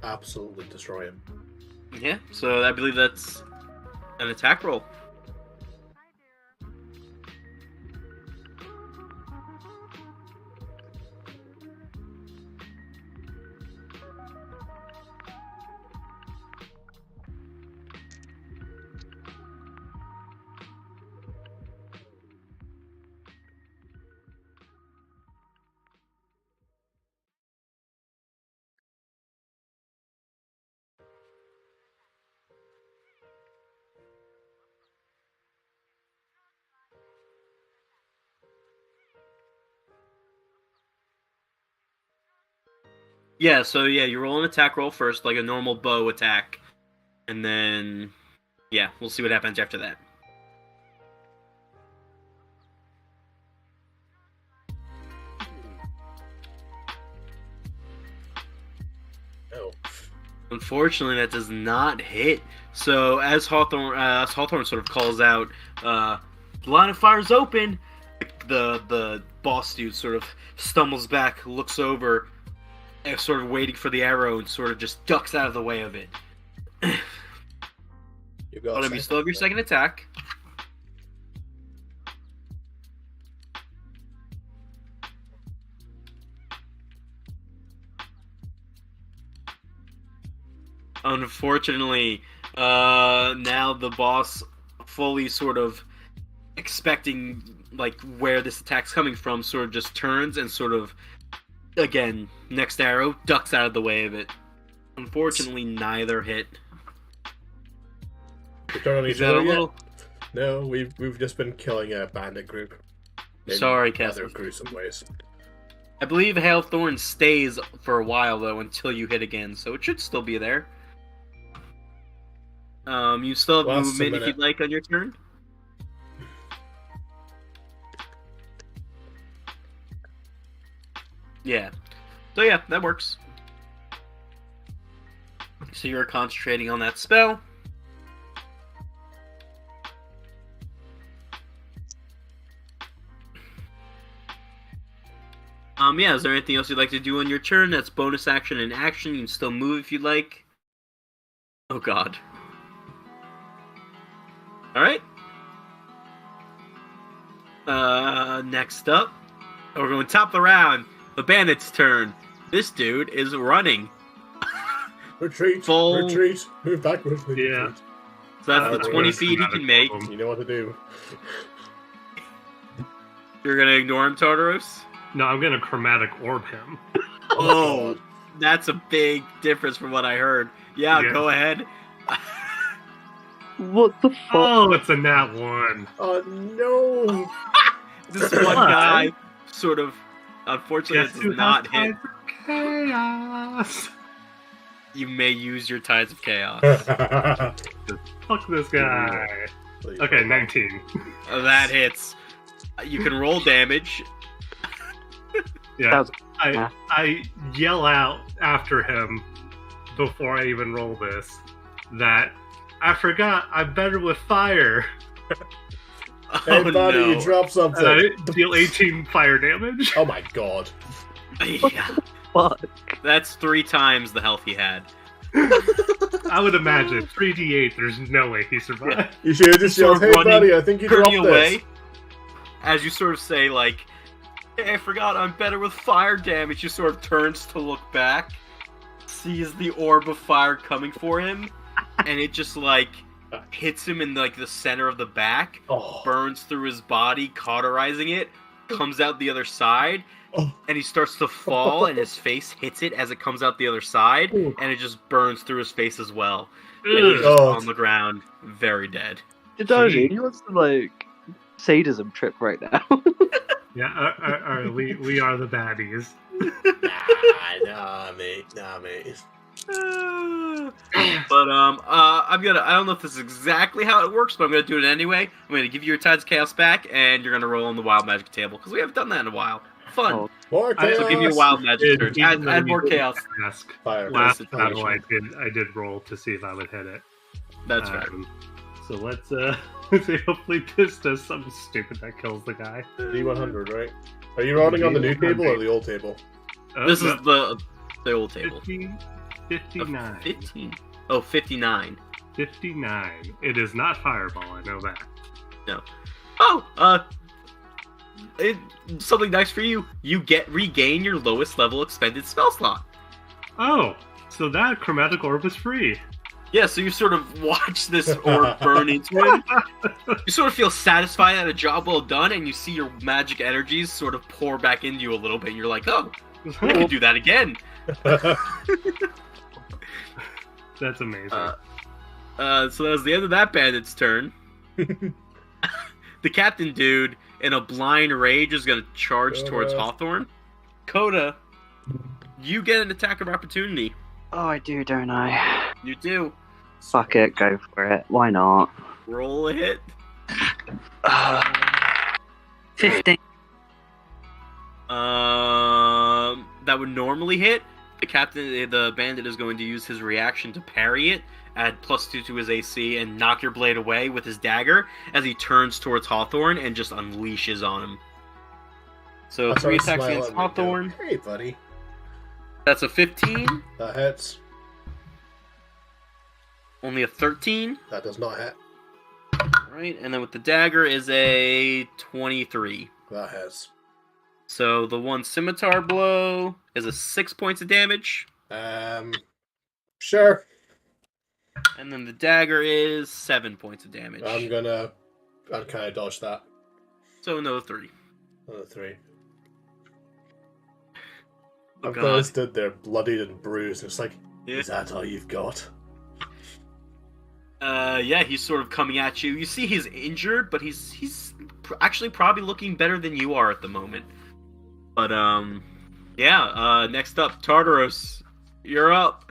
Absolutely destroy him. Yeah, so I believe that's an attack roll. Yeah, so you roll an attack roll first, like a normal bow attack. And then, we'll see what happens after that. No. Unfortunately, that does not hit. So as Hawthorne sort of calls out, the line of fire's open, the boss dude sort of stumbles back, looks over, sort of waiting for the arrow, and sort of just ducks out of the way of it. You still have your second attack. Unfortunately, now the boss, fully sort of expecting like where this attack's coming from, sort of just turns and sort of, again, next arrow, ducks out of the way of it. Unfortunately, neither hit. Return on each Is that a other little... yet? No, we've just been killing a bandit group. Sorry, other Cassie. gruesome ways. I believe Hail of Thorns stays for a while, though, until you hit again, so it should still be there. You still have Lasts a movement if you'd like on your turn? Yeah. So yeah, that works. So you're concentrating on that spell. Yeah, is there anything else you'd like to do on your turn? That's bonus action and action. You can still move if you'd like. Oh god. Alright. Next up, we're going top of the round. The bandit's turn. This dude is running. Retreat. Full- Retreat. Move backwards. Yeah. Retreat. So that's the 20 That's feet he not a can make. problem. You know what to do. You're gonna ignore him, Tartaros? No, I'm gonna chromatic orb him. Oh, that's a big difference from what I heard. Yeah, Yeah. go ahead. What the fuck? Oh, it's a nat 1. Oh no! This one guy sort of, unfortunately, Guess does who not has hit. Tides of Chaos? You may use your Tides of Chaos. Fuck this guy. Okay, 19. That hits. You can roll damage. Yeah. That I yell out after him before I even roll this that I forgot I'm better with fire. Hey, Oh buddy, no. you dropped something. And I deal 18 fire damage. Oh my god. Yeah, Fuck. that's 3 times the health he had. I would imagine 3d8. There's no way he survived. You should have just Sort yelled, of hey running, buddy, I think you dropped turning this. away. As you sort of say, like, hey, I forgot I'm better with fire damage. He sort of turns to look back, sees the orb of fire coming for him, and it just, like, hits him in, like, the center of the back, Oh. burns through his body, cauterizing it, comes out the other side, Oh. and he starts to fall, and his face hits it as it comes out the other side, and it just burns through his face as well. And he's just God. on the ground, very dead. Doji, he wants to, like, sadism trip right now. Yeah, we are the baddies. Nah, mate. But I don't know if this is exactly how it works, but I'm gonna do it anyway. I'm gonna give you your Tides of Chaos back, and you're gonna roll on the Wild Magic table because we haven't done that in a while. Fun. Oh. More I- chaos. So give you a Wild Magic Did- turn. Add more did chaos. Ask. Fire. Last Yes, battle I did roll to see if I would hit it. That's right. So let's see, hopefully this does something stupid that kills the guy. D100, right? Are you rolling on the new table or the old table? Oh, This no, is the old table. 59. 15. Oh, 59. 59. It is not fireball, I know that. Oh, something nice for you. You regain your lowest level expended spell slot. Oh, so that chromatic orb was free. Yeah, so you sort of watch this orb burn into him. You sort of feel satisfied at a job well done, and you see your magic energies sort of pour back into you a little bit, and you're like, oh, I can do that again. That's amazing. So that was the end of that bandit's turn. The captain dude, in a blind rage, is going to charge towards Hawthorne. Coda, you get an attack of opportunity. Oh, I do, don't I? You do. Fuck it, go for it. Why not? Roll a hit. 15. That would normally hit. The bandit is going to use his reaction to parry it, add +2 to his AC, and knock your blade away with his dagger as he turns towards Hawthorne and just unleashes on him. So I 3 start attacks against smiling and go, Hawthorne. Hey, buddy. That's a 15. That hits. Only a 13. That does not hit. Right, and then with the dagger is a 23. That hits. So the one scimitar blow is a 6 points of damage. Sure. And then the dagger is 7 points of damage. I'll kind of dodge that. So another 3. Another 3. Oh, I've kind of God. stood there bloodied and bruised. It's like, Yeah. is that all you've got? Yeah, he's sort of coming at you. You see he's injured, but he's actually probably looking better than you are at the moment. But, next up, Tartaros. You're up.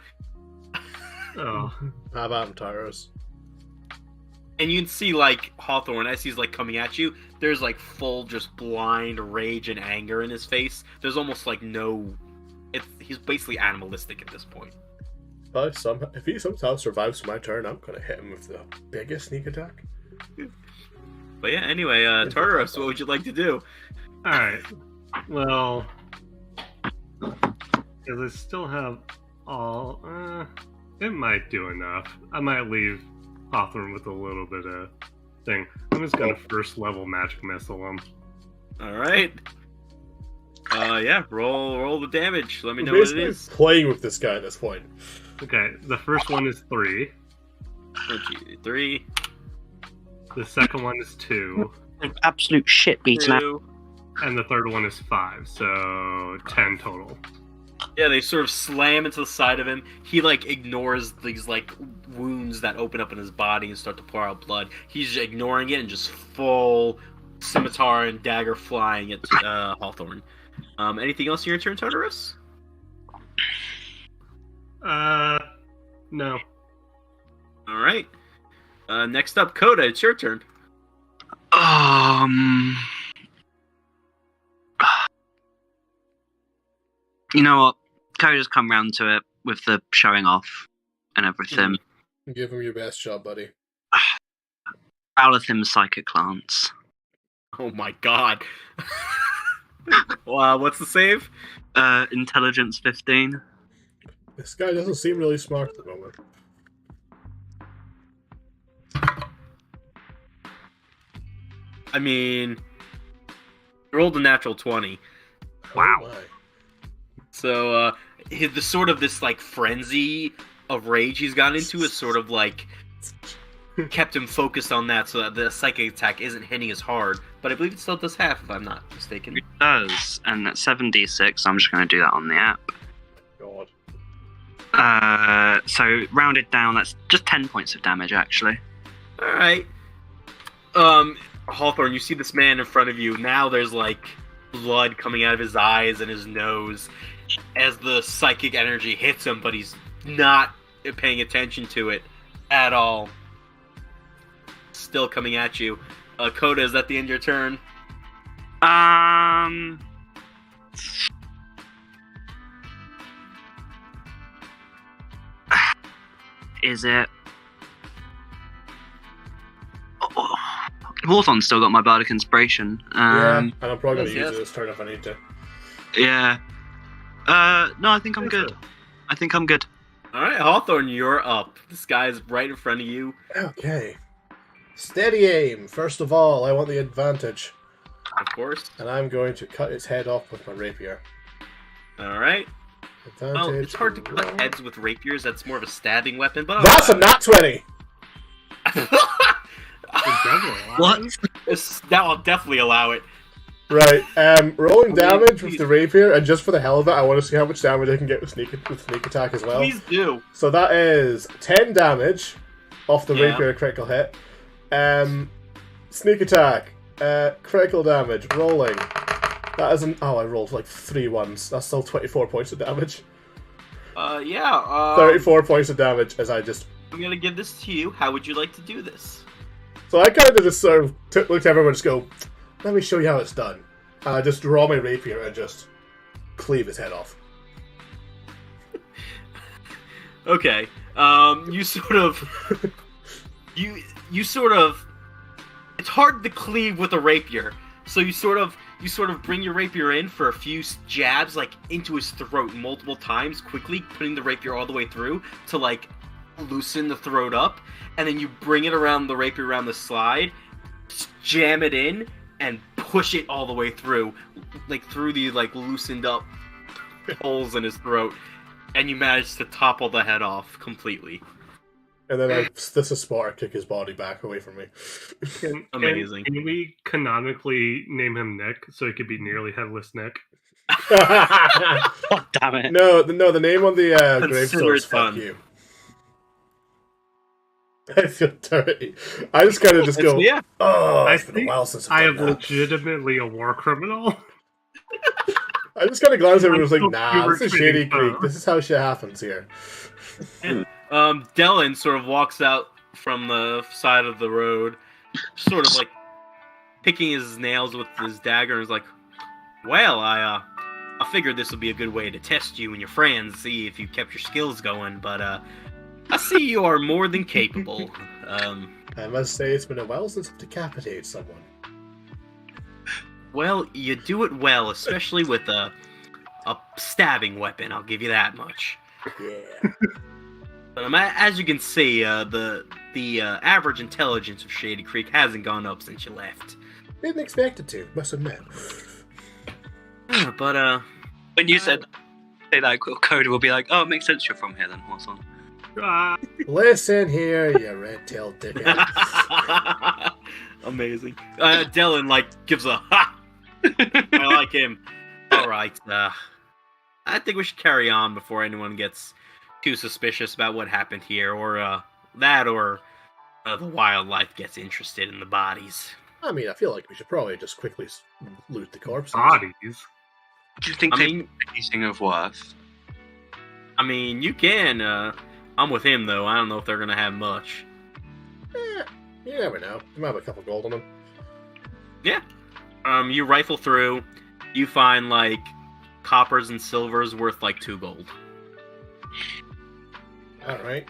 Oh, How about him, Tyros? And you can see, like, Hawthorne, as he's, like, coming at you, there's, like, full just blind rage and anger in his face. There's almost, like, he's basically animalistic at this point. If he somehow survives my turn, I'm gonna hit him with the biggest sneak attack. But yeah, anyway, Tartaros, what would you like to do? alright. Well, Because I still have all. It might do enough. I might leave Hawthorne with a little bit of thing. I'm just gonna first level magic missile him. All right. Yeah. Roll the damage. Let me know what it is. Playing with this guy at this point. Okay, the first one is 3. 1, 2, 3. The second one is 2. Absolute shit beats now. 2. And the third one is 5, so 10 total. Yeah, they sort of slam into the side of him. He like ignores these like wounds that open up in his body and start to pour out blood. He's just ignoring it and just full scimitar and dagger flying at Hawthorne. Anything else in your turn, Tartarus? No. All right. Next up, Coda. It's your turn. You know what? Coda's come round to it with the showing off and everything. Give him your best shot, buddy. Rowlithim's psychic glance. Oh my god. Wow, what's the save? Intelligence 15. This guy doesn't seem really smart at the moment. I mean, you rolled a natural 20. Wow. Oh my. So, the sort of this, like, frenzy of rage he's gotten into is sort of, like, kept him focused on that so that the psychic attack isn't hitting as hard. But I believe it still does half, if I'm not mistaken. It does, and at 7d6, I'm just going to do that on the app. God. So, rounded down, that's just 10 points of damage, actually. Alright. Hawthorne, you see this man in front of you. Now there's, like, blood coming out of his eyes and his nose as the psychic energy hits him, but he's not paying attention to it at all. Still coming at you. Coda, is that the end of your turn? Is it? Hawthorne's still got my bardic inspiration. Yeah, and I'm probably going to yes. use it this turn if I need to. Yeah. No, I think I'm good. I think I'm good. Alright, Hawthorne, you're up. This guy's right in front of you. Okay. Steady aim. First of all, I want the advantage. Of course. And I'm going to cut its head off with my rapier. Alright. Advantage. Well, it's hard to cut heads with rapiers. That's more of a stabbing weapon, but... That's a nat 20! What? That will definitely allow it. Right, rolling damage with the rapier, and just for the hell of it, I want to see how much damage I can get with sneak attack as well. Please do. So that is 10 damage off the Yeah. rapier critical hit. Sneak attack, critical damage, rolling. That isn't. Oh, I rolled like 3 ones. That's still 24 points of damage. 34 points of damage as I just. I'm gonna give this to you. How would you like to do this? So I kind of just sort of looked at everyone and just go, let me show you how it's done. And I just draw my rapier and just cleave his head off. Okay. You sort of. You sort of. It's hard to cleave with a rapier, so you sort of bring your rapier in for a few jabs, like into his throat multiple times, quickly putting the rapier all the way through to like loosen the throat up, and then you bring it around the rapier around the slide, jam it in, and push it all the way through, like through the like loosened up holes in his throat, and you manage to topple the head off completely. And then I this a spot kick his body back away from me. Amazing. Can we canonically name him Nick so he could be nearly headless Nick? God damn it. No, the name on the Consider gravestone is it fuck done. you. I feel dirty. I just kind of just go, Yeah. oh, I it's been a think while since I I've am done that. legitimately a war criminal. I just kind of glanced at him and was like, I'm nah, so this is Shady irritating, Creek. This is how shit happens here. Dylan sort of walks out from the side of the road, sort of like picking his nails with his dagger, and is like, well, I figured this would be a good way to test you and your friends, see if you kept your skills going, but I see you are more than capable. I must say it's been a while since I've decapitated someone. Well, you do it well, especially with a a stabbing weapon. I'll give you that much. Yeah. But as you can see, the average intelligence of Shady Creek hasn't gone up since you left. Didn't expect it to, must admit. But When you say that, Coda will be like, "Oh, it makes sense. You're from here, then, Hawthorne." Ah, Listen here, you red-tailed dickhead. Amazing. Dylan gives a ha. I like him. All right. I think we should carry on before anyone gets too suspicious about what happened here, or the wildlife gets interested in the bodies. I mean, I feel like we should probably just quickly loot the corpses. bodies. Do you think I they mean, anything of worth? you can. I'm with him though. I don't know if they're gonna have much. You never know. They might have a couple gold on them. Yeah. You rifle through. You find coppers and silvers worth 2 gold. Alright.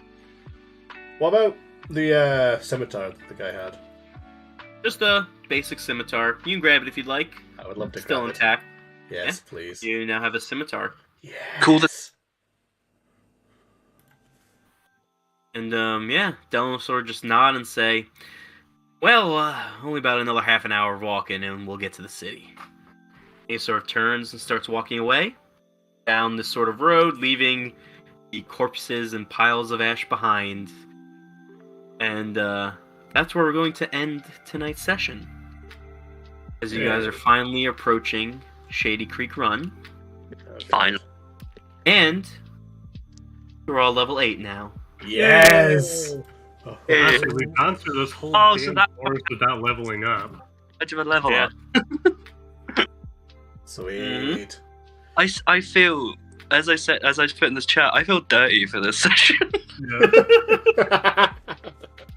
What about the scimitar that the guy had? Just a basic scimitar. You can grab it if you'd like. I would love to Still grab it. intact. Yes, please. You now have a scimitar. Yes. Cool. And, Dylan will sort of just nod and say, well, only about another half an hour of walking and we'll get to the city. He sort of turns and starts walking away down this sort of road, leaving the corpses and piles of ash behind. And, that's where we're going to end tonight's session. As you guys are finally approaching Shady Creek Run. Okay. Fine. And we're all level 8 now. Yes! Oh, Honestly, we've gone through this whole Oh, so damn that- forest without leveling up. Much of a level Yeah. up. sweet. I feel, as I put in this chat, I feel dirty for this session. Yeah.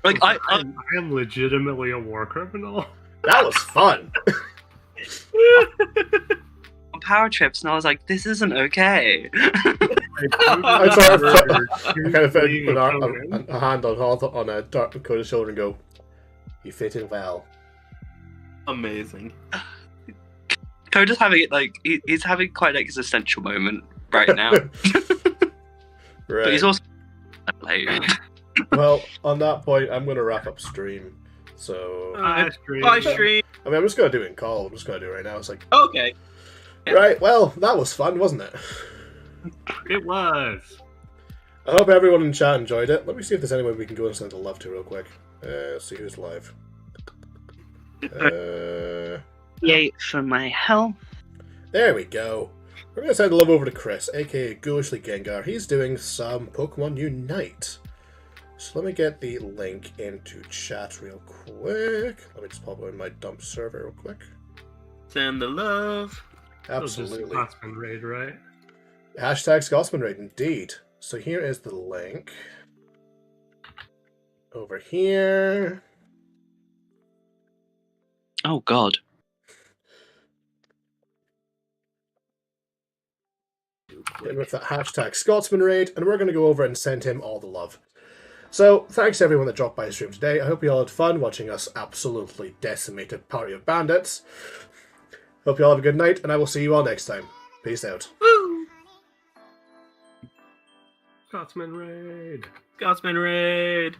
I I am legitimately a war criminal. That was fun. on power trips, and I was like, this isn't okay. I sort of kind of put a hand on a Dark Dakota's shoulder and go, you fit in well. Amazing. Coda's having it he's having quite an existential moment right now. Right. But he's also like, Well, on that point, I'm going to wrap up stream. So, Bye, stream. I mean, I'm just going to do it in call. I'm just going to do it right now. It's like, Okay. right, well, that was fun, wasn't it? It was. I hope everyone in chat enjoyed it. Let me see if there's any way we can go and send a love to real quick. See who's live. Yay for my health. There we go. We're going to send love over to Chris, aka Ghoulishly Gengar. He's doing some Pokemon Unite. So let me get the link into chat real quick. Let me just pop it in my dump server real quick. Send the love. Absolutely. Scotsman raid, right? Hashtag Scotsman Raid, indeed. So here is the link. Over here. oh god. And with that hashtag Scotsman Raid, and we're going to go over and send him all the love. So, thanks to everyone that dropped by the stream today. I hope you all had fun watching us absolutely decimate a party of bandits. Hope you all have a good night, and I will see you all next time. Peace out. Woo! Scotsman raid. Scotsman raid.